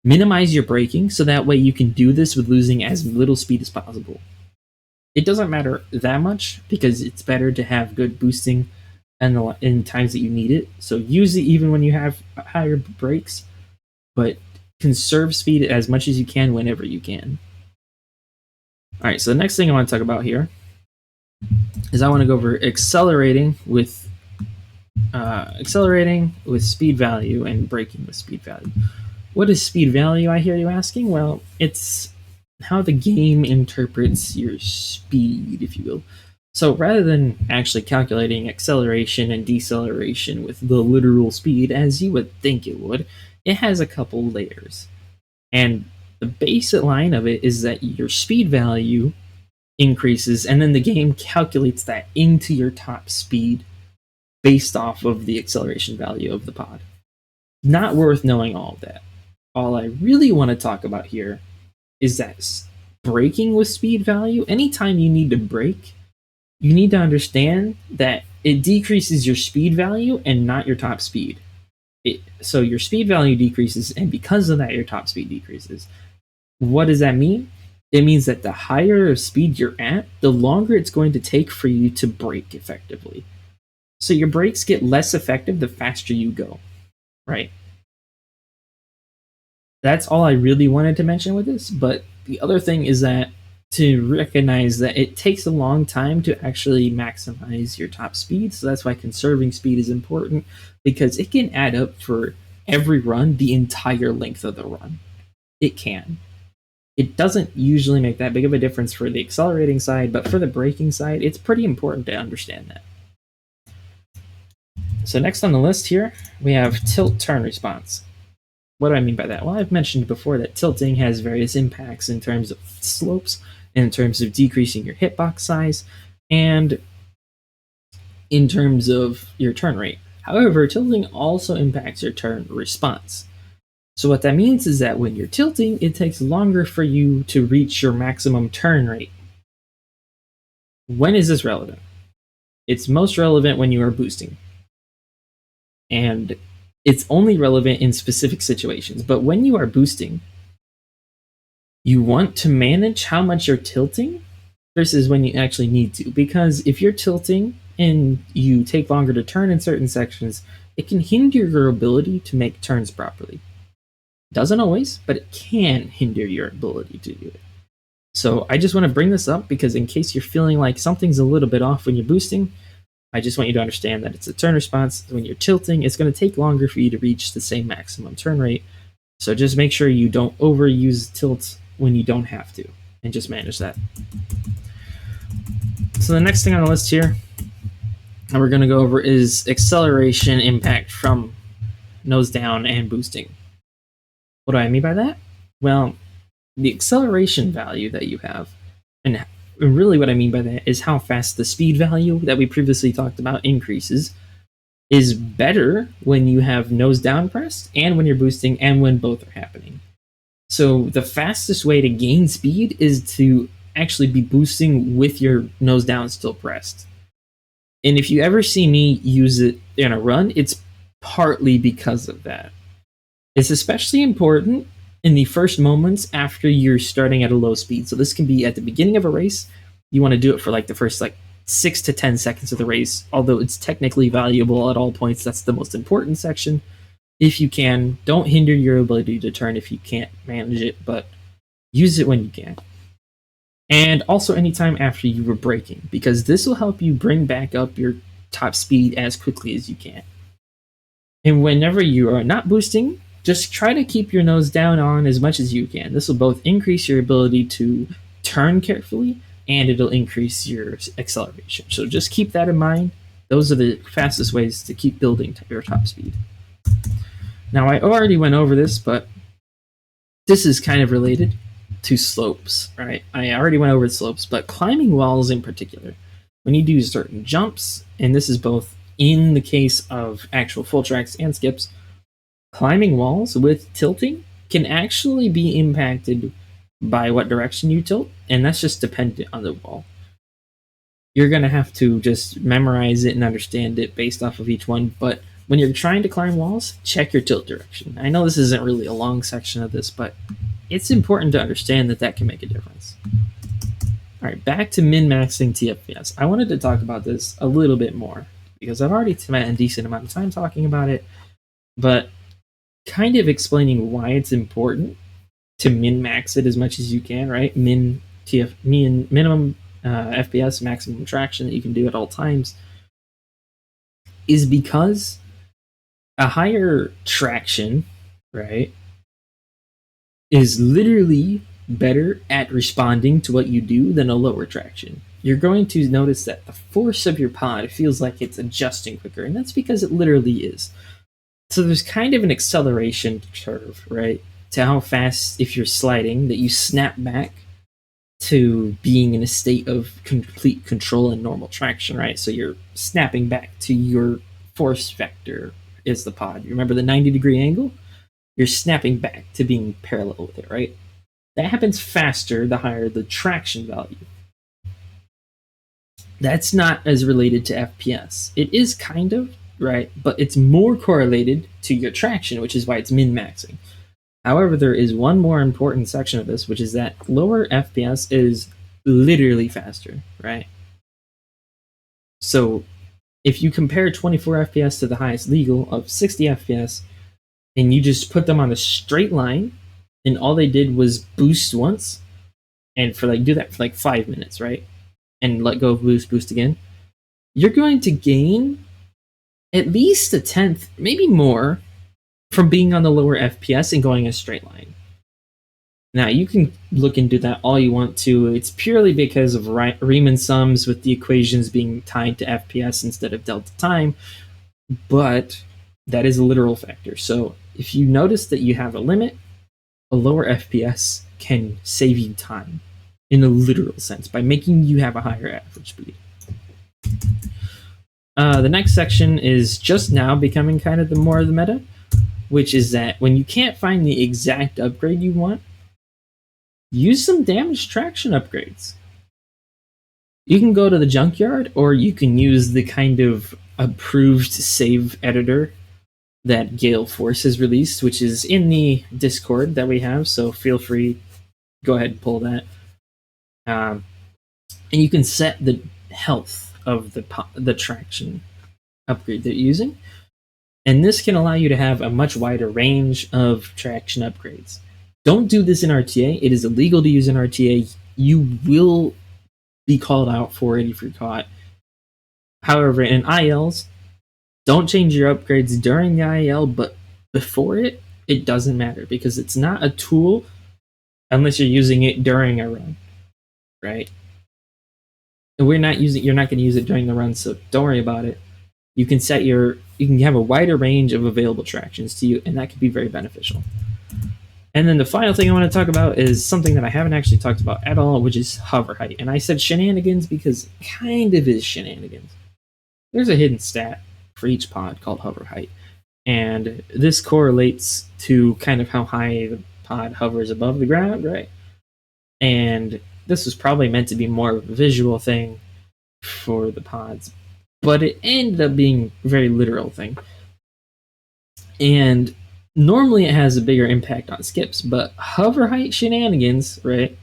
minimize your braking so that way you can do this with losing as little speed as possible. It doesn't matter that much because it's better to have good boosting in times that you need it. So use it even when you have higher brakes, but conserve speed as much as you can whenever you can. All right, so the next thing I want to talk about here is I want to go over accelerating with speed value and braking with speed value. What is speed value, I hear you asking? Well, it's how the game interprets your speed, if you will. So rather than actually calculating acceleration and deceleration with the literal speed as you would think it would, it has a couple layers. And the basic line of it is that your speed value increases, and then the game calculates that into your top speed based off of the acceleration value of the pod. Not worth knowing all of that. All I really want to talk about here is that braking with speed value, anytime you need to brake, you need to understand that it decreases your speed value and not your top speed. So your speed value decreases, and because of that, your top speed decreases. What does that mean? It means that the higher speed you're at, the longer it's going to take for you to brake effectively. So your brakes get less effective the faster you go, right? That's all I really wanted to mention with this, but the other thing is that to recognize that it takes a long time to actually maximize your top speed, so that's why conserving speed is important, because it can add up for every run the entire length of the run. It can. It doesn't usually make that big of a difference for the accelerating side, but for the braking side, it's pretty important to understand that. So next on the list here, we have tilt turn response. What do I mean by that? Well, I've mentioned before that tilting has various impacts in terms of slopes, in terms of decreasing your hitbox size, and in terms of your turn rate. However, tilting also impacts your turn response. So what that means is that when you're tilting, it takes longer for you to reach your maximum turn rate. When is this relevant? It's most relevant when you are boosting. And it's only relevant in specific situations. But when you are boosting, you want to manage how much you're tilting versus when you actually need to. Because if you're tilting and you take longer to turn in certain sections, it can hinder your ability to make turns properly. Doesn't always, but it can hinder your ability to do it. So I just want to bring this up because in case you're feeling like something's a little bit off when you're boosting, I just want you to understand that it's a turn response. When you're tilting, it's going to take longer for you to reach the same maximum turn rate. So just make sure you don't overuse tilt when you don't have to, and just manage that. So the next thing on the list here we're going to go over is acceleration impact from nose down and boosting. What do I mean by that? Well, the acceleration value that you have, and really what I mean by that is how fast the speed value that we previously talked about increases, is better when you have nose down pressed and when you're boosting and when both are happening. So the fastest way to gain speed is to actually be boosting with your nose down still pressed. And if you ever see me use it in a run, it's partly because of that. It's especially important in the first moments after you're starting at a low speed. So this can be at the beginning of a race. You want to do it for like the first 6 to 10 seconds of the race, although it's technically valuable at all points. That's the most important section. If you can, don't hinder your ability to turn if you can't manage it, but use it when you can. And also anytime after you were braking, because this will help you bring back up your top speed as quickly as you can. And whenever you are not boosting, just try to keep your nose down on as much as you can. This will both increase your ability to turn carefully and it'll increase your acceleration. So just keep that in mind. Those are the fastest ways to keep building your top speed. Now, I already went over this, but this is kind of related to slopes, right? I already went over slopes, but climbing walls in particular, when you do certain jumps, and this is both in the case of actual full tracks and skips, climbing walls with tilting can actually be impacted by what direction you tilt, and that's just dependent on the wall. You're going to have to just memorize it and understand it based off of each one, but when you're trying to climb walls, check your tilt direction. I know this isn't really a long section of this, but it's important to understand that that can make a difference. All right, back to min-maxing TFPS. I wanted to talk about this a little bit more because I've already spent a decent amount of time talking about it, but kind of explaining why it's important to min-max it as much as you can, right? Minimum FPS, maximum traction that you can do at all times, is because a higher traction, right, is literally better at responding to what you do than a lower traction. You're going to notice that the force of your pod feels like it's adjusting quicker, and that's because it literally is. So there's kind of an acceleration curve, right, to how fast, if you're sliding, that you snap back to being in a state of complete control and normal traction, right? So you're snapping back to your force vector is the pod. You remember the 90-degree angle? You're snapping back to being parallel with it, right? That happens faster the higher the traction value. That's not as related to FPS. It is kind of, right? But it's more correlated to your traction, which is why it's min-maxing. However, there is one more important section of this, which is that lower FPS is literally faster, right? So if you compare 24 FPS to the highest legal of 60 FPS, and you just put them on a straight line, and all they did was boost once, and do that for 5 minutes, right? And let go of boost again, you're going to gain at least a tenth, maybe more, from being on the lower FPS and going a straight line. Now, you can look into that all you want to. It's purely because of Riemann sums with the equations being tied to FPS instead of delta time, but that is a literal factor. So if you notice that you have a limit, a lower FPS can save you time in a literal sense by making you have a higher average speed. The next section is just now becoming kind of the more of the meta, which is that when you can't find the exact upgrade you want, use some damaged traction upgrades. You can go to the junkyard, or you can use the kind of approved save editor that Gale Force has released, which is in the Discord that we have, so feel free, go ahead and pull that. And you can set the health of the traction upgrade that you're using, and this can allow you to have a much wider range of traction upgrades. Don't do this in RTA. It is illegal to use in RTA. You will be called out for it if you're caught. However, in ILs, don't change your upgrades during the IL, but before it, it doesn't matter because it's not a tool unless you're using it during a run, right? You're not going to use it during the run, so don't worry about it. You can have a wider range of available tractions to you, and that can be very beneficial. And then the final thing I want to talk about is something that I haven't actually talked about at all, which is hover height. And I said shenanigans because it kind of is shenanigans. There's a hidden stat for each pod called hover height. And this correlates to kind of how high the pod hovers above the ground, right? And this was probably meant to be more of a visual thing for the pods, but it ended up being a very literal thing. And normally it has a bigger impact on skips, but hover height shenanigans, right,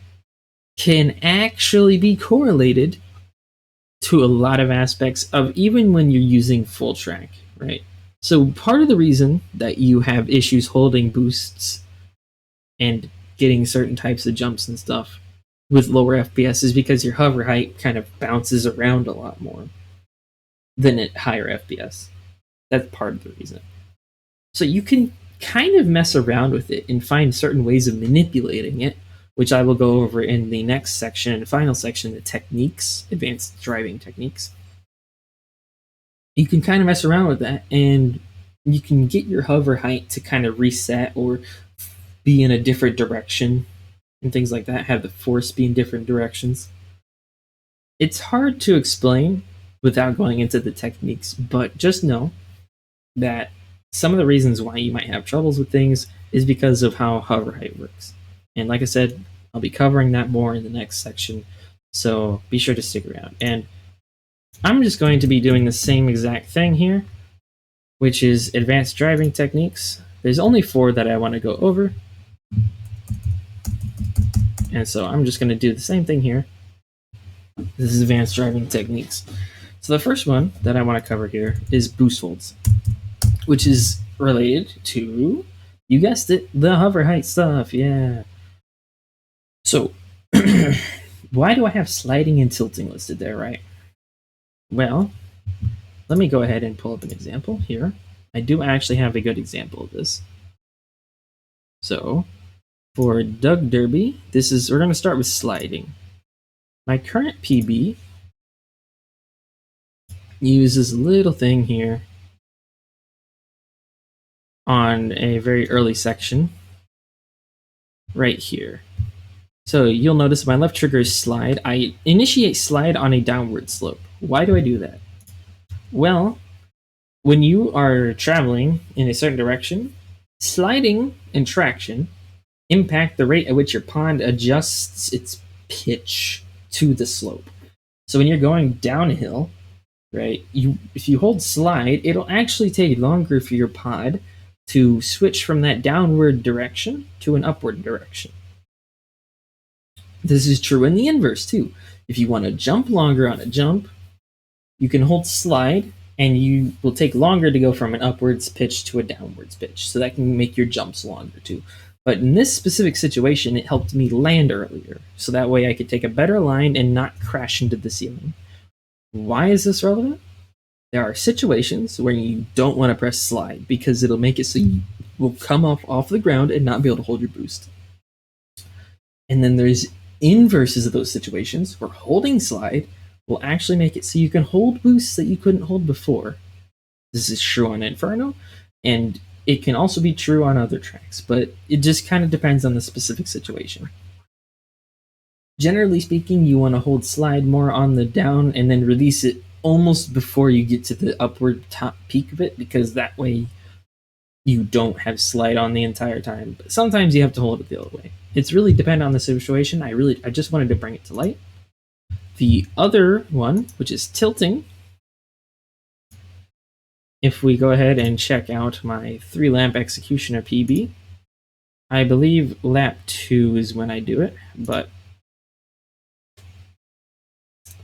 can actually be correlated to a lot of aspects of even when you're using full track, right? So part of the reason that you have issues holding boosts and getting certain types of jumps and stuff with lower FPS is because your hover height kind of bounces around a lot more than at higher FPS. That's part of the reason. So you can kind of mess around with it and find certain ways of manipulating it, which I will go over in the next section and final section, the techniques, advanced driving techniques. You can kind of mess around with that, and you can get your hover height to kind of reset or be in a different direction and things like that, have the force be in different directions. It's hard to explain without going into the techniques, but just know that some of the reasons why you might have troubles with things is because of how hover height works. And like I said, I'll be covering that more in the next section, so be sure to stick around. And I'm just going to be doing the same exact thing here, which is advanced driving techniques. There's only 4 that I want to go over. And so I'm just going to do the same thing here. This is advanced driving techniques. So the first one that I want to cover here is boost holds, which is related to, you guessed it, the hover height stuff. Yeah. So why do I have sliding and tilting listed there, right? Well, let me go ahead and pull up an example here. I do actually have a good example of this. So for Doug Derby, we're going to start with sliding. My current PB uses a little thing here on a very early section right here. So you'll notice my left trigger is slide. I initiate slide on a downward slope. Why do I do that? Well, when you are traveling in a certain direction, sliding and traction impact the rate at which your pod adjusts its pitch to the slope. So when you're going downhill, right, if you hold slide, it'll actually take longer for your pod to switch from that downward direction to an upward direction. This is true in the inverse too. If you want to jump longer on a jump, you can hold slide and you will take longer to go from an upwards pitch to a downwards pitch. So that can make your jumps longer too. But in this specific situation, it helped me land earlier. So that way I could take a better line and not crash into the ceiling. Why is this relevant? There are situations where you don't want to press slide because it'll make it so you will come off the ground and not be able to hold your boost. And then there's inverses of those situations where holding slide will actually make it so you can hold boosts that you couldn't hold before. This is true on Inferno, and it can also be true on other tracks, but it just kind of depends on the specific situation. Generally speaking, you want to hold slide more on the down and then release it almost before you get to the upward top peak of it, because that way you don't have slide on the entire time. But sometimes you have to hold it the other way. It's really dependent on the situation. I just wanted to bring it to light. The other one, which is tilting, if we go ahead and check out my 3-lamp executioner PB, I believe lap 2 is when I do it, but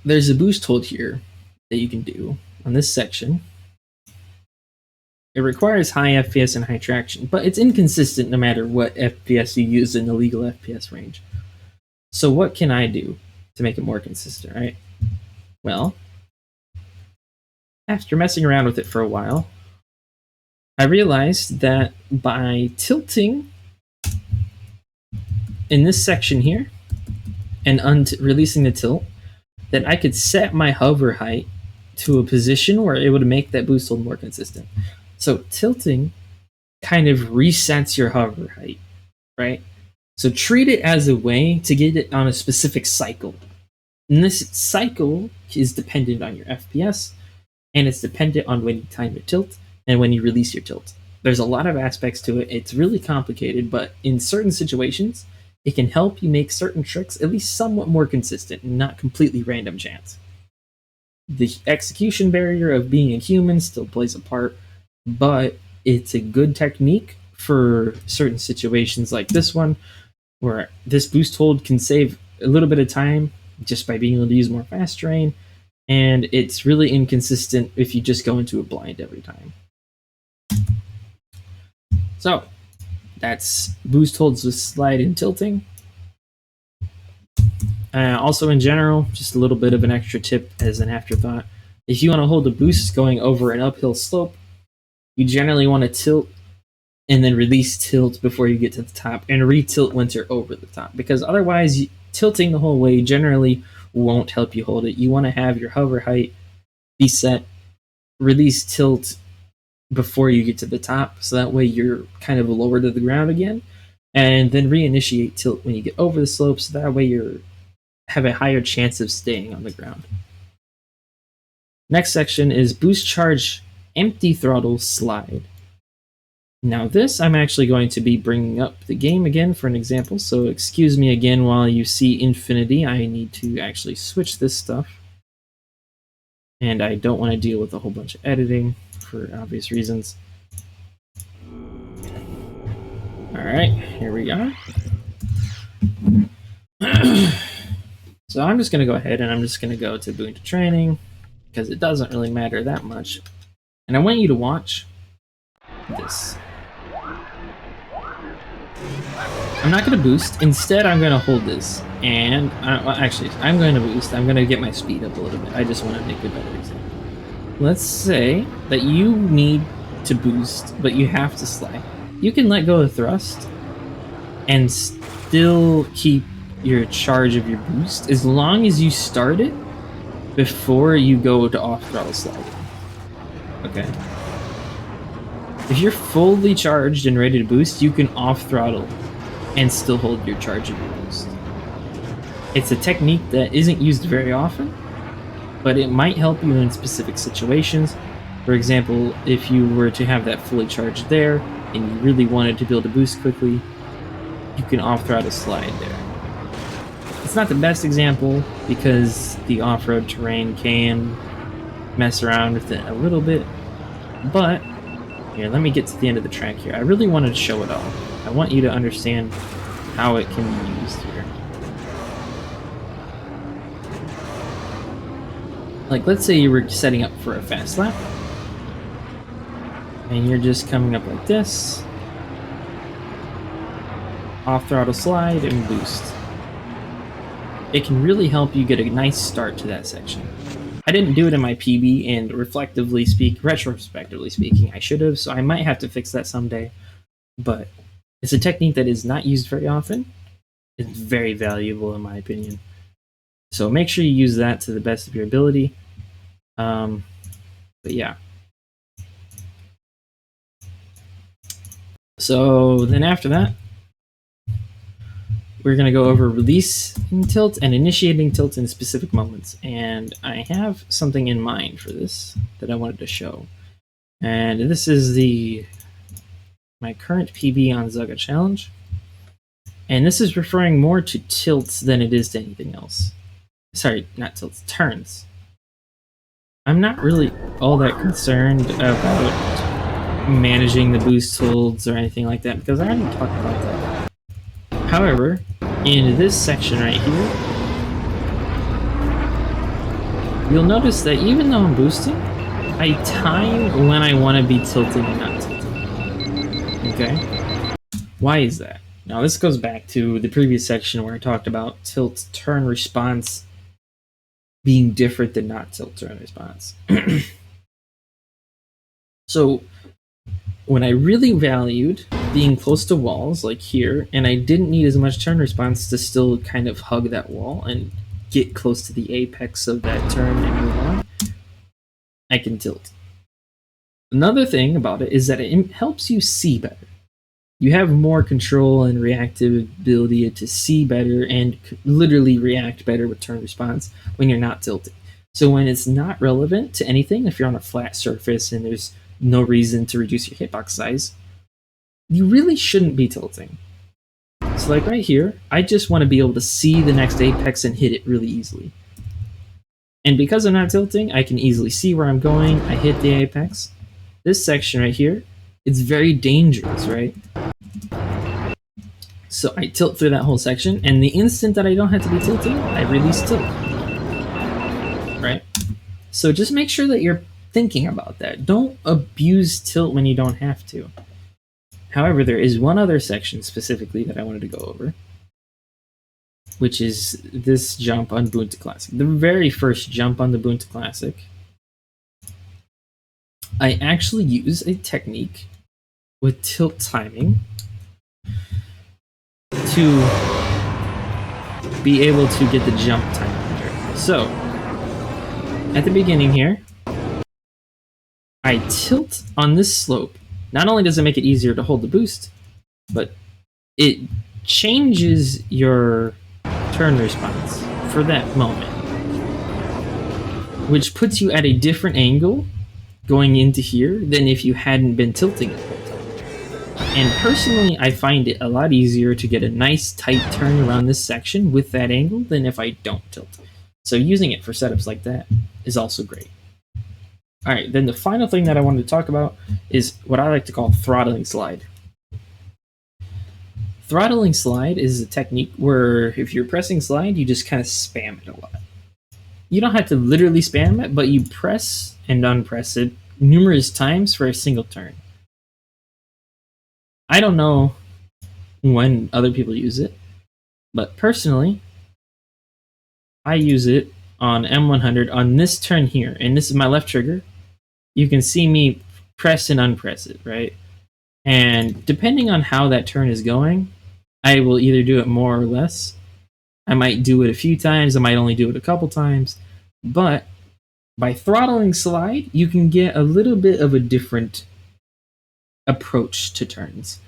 there's a boost hold here that you can do on this section. It requires high FPS and high traction, but it's inconsistent no matter what FPS you use in the legal FPS range. So what can I do to make it more consistent, right? Well, after messing around with it for a while, I realized that by tilting in this section here and releasing the tilt, then I could set my hover height to a position where it would make that boost hold more consistent. So tilting kind of resets your hover height, right? So treat it as a way to get it on a specific cycle. And this cycle is dependent on your FPS, and it's dependent on when you time your tilt and when you release your tilt. There's a lot of aspects to it. It's really complicated, but in certain situations, it can help you make certain tricks at least somewhat more consistent and not completely random chance. The execution barrier of being a human still plays a part, but it's a good technique for certain situations like this one, where this boost hold can save a little bit of time just by being able to use more fast terrain, and it's really inconsistent if you just go into a blind every time. So that's boost holds with slide and tilting. Also, in general, just a little bit of an extra tip as an afterthought. If you want to hold a boost going over an uphill slope, you generally want to tilt and then release tilt before you get to the top, and re-tilt once you're over the top, because otherwise tilting the whole way generally won't help you hold it. You want to have your hover height be set, release tilt before you get to the top, so that way you're kind of lower to the ground again, and then reinitiate tilt when you get over the slope, so that way you're have a higher chance of staying on the ground. Next section is boost charge empty throttle slide. Now this I'm actually going to be bringing up the game again for an example, so excuse me again while you see infinity. I need to actually switch this stuff, and I don't want to deal with a whole bunch of editing for obvious reasons. Alright, here we are. So I'm just going to go ahead and I'm just going to go to Boon to Training, because it doesn't really matter that much. And I want you to watch this. I'm not going to boost. Instead, I'm going to hold this. And, actually, I'm going to boost. I'm going to get my speed up a little bit. I just want to make a better example. Let's say that you need to boost, but you have to slide. You can let go of thrust and still keep your charge of your boost as long as you start it before you go to off throttle sliding. Okay. If you're fully charged and ready to boost, you can off throttle and still hold your charge of your boost. It's a technique that isn't used very often, but it might help you in specific situations. For example, if you were to have that fully charged there and you really wanted to be able to boost quickly, you can off throttle slide there. It's not the best example because the off-road terrain can mess around with it a little bit, but here, let me get to the end of the track here. I really wanted to show it all. I want you to understand how it can be used here. Like, let's say you were setting up for a fast lap, and you're just coming up like this, off throttle slide and boost. It can really help you get a nice start to that section. I didn't do it in my PB, and retrospectively speaking, I should have, so I might have to fix that someday. But it's a technique that is not used very often. It's very valuable in my opinion. So make sure you use that to the best of your ability. But yeah. So then after that, we're going to go over releasing tilt and initiating tilt in specific moments. And I have something in mind for this that I wanted to show. And this is my current PB on Zugga Challenge. And this is referring more to tilts than it is to anything else. Sorry, not tilts, turns. I'm not really all that concerned about managing the boost holds or anything like that, because I already talked about that. However, in this section right here, you'll notice that even though I'm boosting, I time when I want to be tilting and not tilting. Okay? Why is that? Now this goes back to the previous section where I talked about tilt turn response being different than not tilt turn response. So when I really valued being close to walls, like here, and I didn't need as much turn response to still kind of hug that wall and get close to the apex of that turn and move on, I can tilt. Another thing about it is that it helps you see better. You have more control and reactive ability to see better and literally react better with turn response when you're not tilting. So when it's not relevant to anything, if you're on a flat surface and there's no reason to reduce your hitbox size, you really shouldn't be tilting. So like right here, I just want to be able to see the next apex and hit it really easily. And because I'm not tilting, I can easily see where I'm going. I hit the apex. This section right here, it's very dangerous, right? So I tilt through that whole section, and the instant that I don't have to be tilting, I release tilt. Right? So just make sure that you're thinking about that. Don't abuse tilt when you don't have to. However, there is one other section specifically that I wanted to go over, which is this jump on Bunta Classic. The very first jump on the Bunta Classic, I actually use a technique with tilt timing to be able to get the jump time better. So, at the beginning here, I tilt on this slope. Not only does it make it easier to hold the boost, but it changes your turn response for that moment, which puts you at a different angle going into here than if you hadn't been tilting it the whole time. And personally, I find it a lot easier to get a nice tight turn around this section with that angle than if I don't tilt. So using it for setups like that is also great. Alright, then the final thing that I wanted to talk about is what I like to call throttling slide. Throttling slide is a technique where if you're pressing slide, you just kind of spam it a lot. You don't have to literally spam it, but you press and unpress it numerous times for a single turn. I don't know when other people use it, but personally, I use it on M100 on this turn here, and this is my left trigger. You can see me press and unpress it, right? And depending on how that turn is going, I will either do it more or less. I might do it a few times, I might only do it a couple times, but by throttling slide, you can get a little bit of a different approach to turns.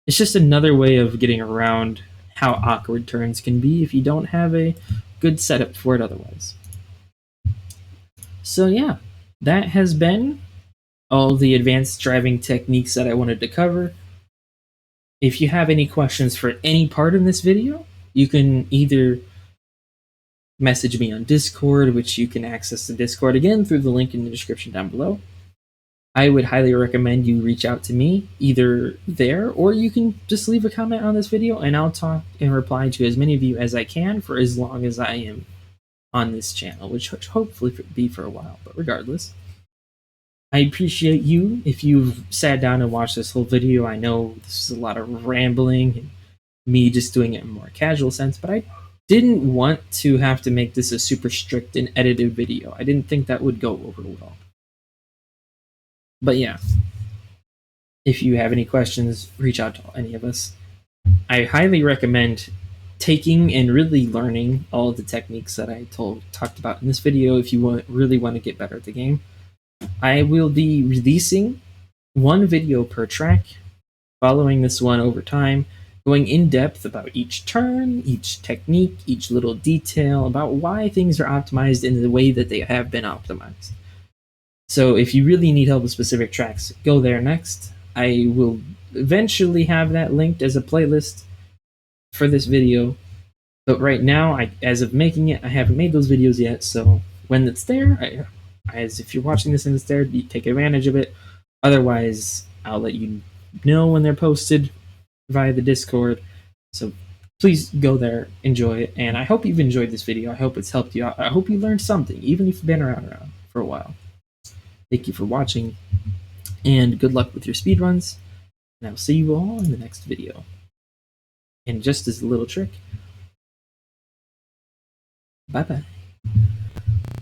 It's just another way of getting around how awkward turns can be if you don't have a good setup for it otherwise. So yeah, that has been all the advanced driving techniques that I wanted to cover. If you have any questions for any part of this video, you can either message me on Discord, which you can access the Discord again through the link in the description down below. I would highly recommend you reach out to me either there, or you can just leave a comment on this video and I'll talk and reply to as many of you as I can for as long as I am on this channel, which hopefully be for a while, but regardless. I appreciate you if you've sat down and watched this whole video. I know this is a lot of rambling and me just doing it in a more casual sense, but I didn't want to have to make this a super strict and edited video. I didn't think that would go over well. But yeah, if you have any questions, reach out to any of us. I highly recommend taking and really learning all of the techniques that I talked about in this video if you really want to get better at the game. I will be releasing one video per track, following this one over time, going in depth about each turn, each technique, each little detail, about why things are optimized in the way that they have been optimized. So if you really need help with specific tracks, go there next. I will eventually have that linked as a playlist for this video, but right now, as of making it, I haven't made those videos yet, so when it's there, as if you're watching this and it's there, you take advantage of it. Otherwise, I'll let you know when they're posted via the Discord. So please go there, enjoy it, and I hope you've enjoyed this video. I hope it's helped you out. I hope you learned something, even if you've been around for a while. Thank you for watching, and good luck with your speedruns, and I'll see you all in the next video. And just as a little trick, bye-bye.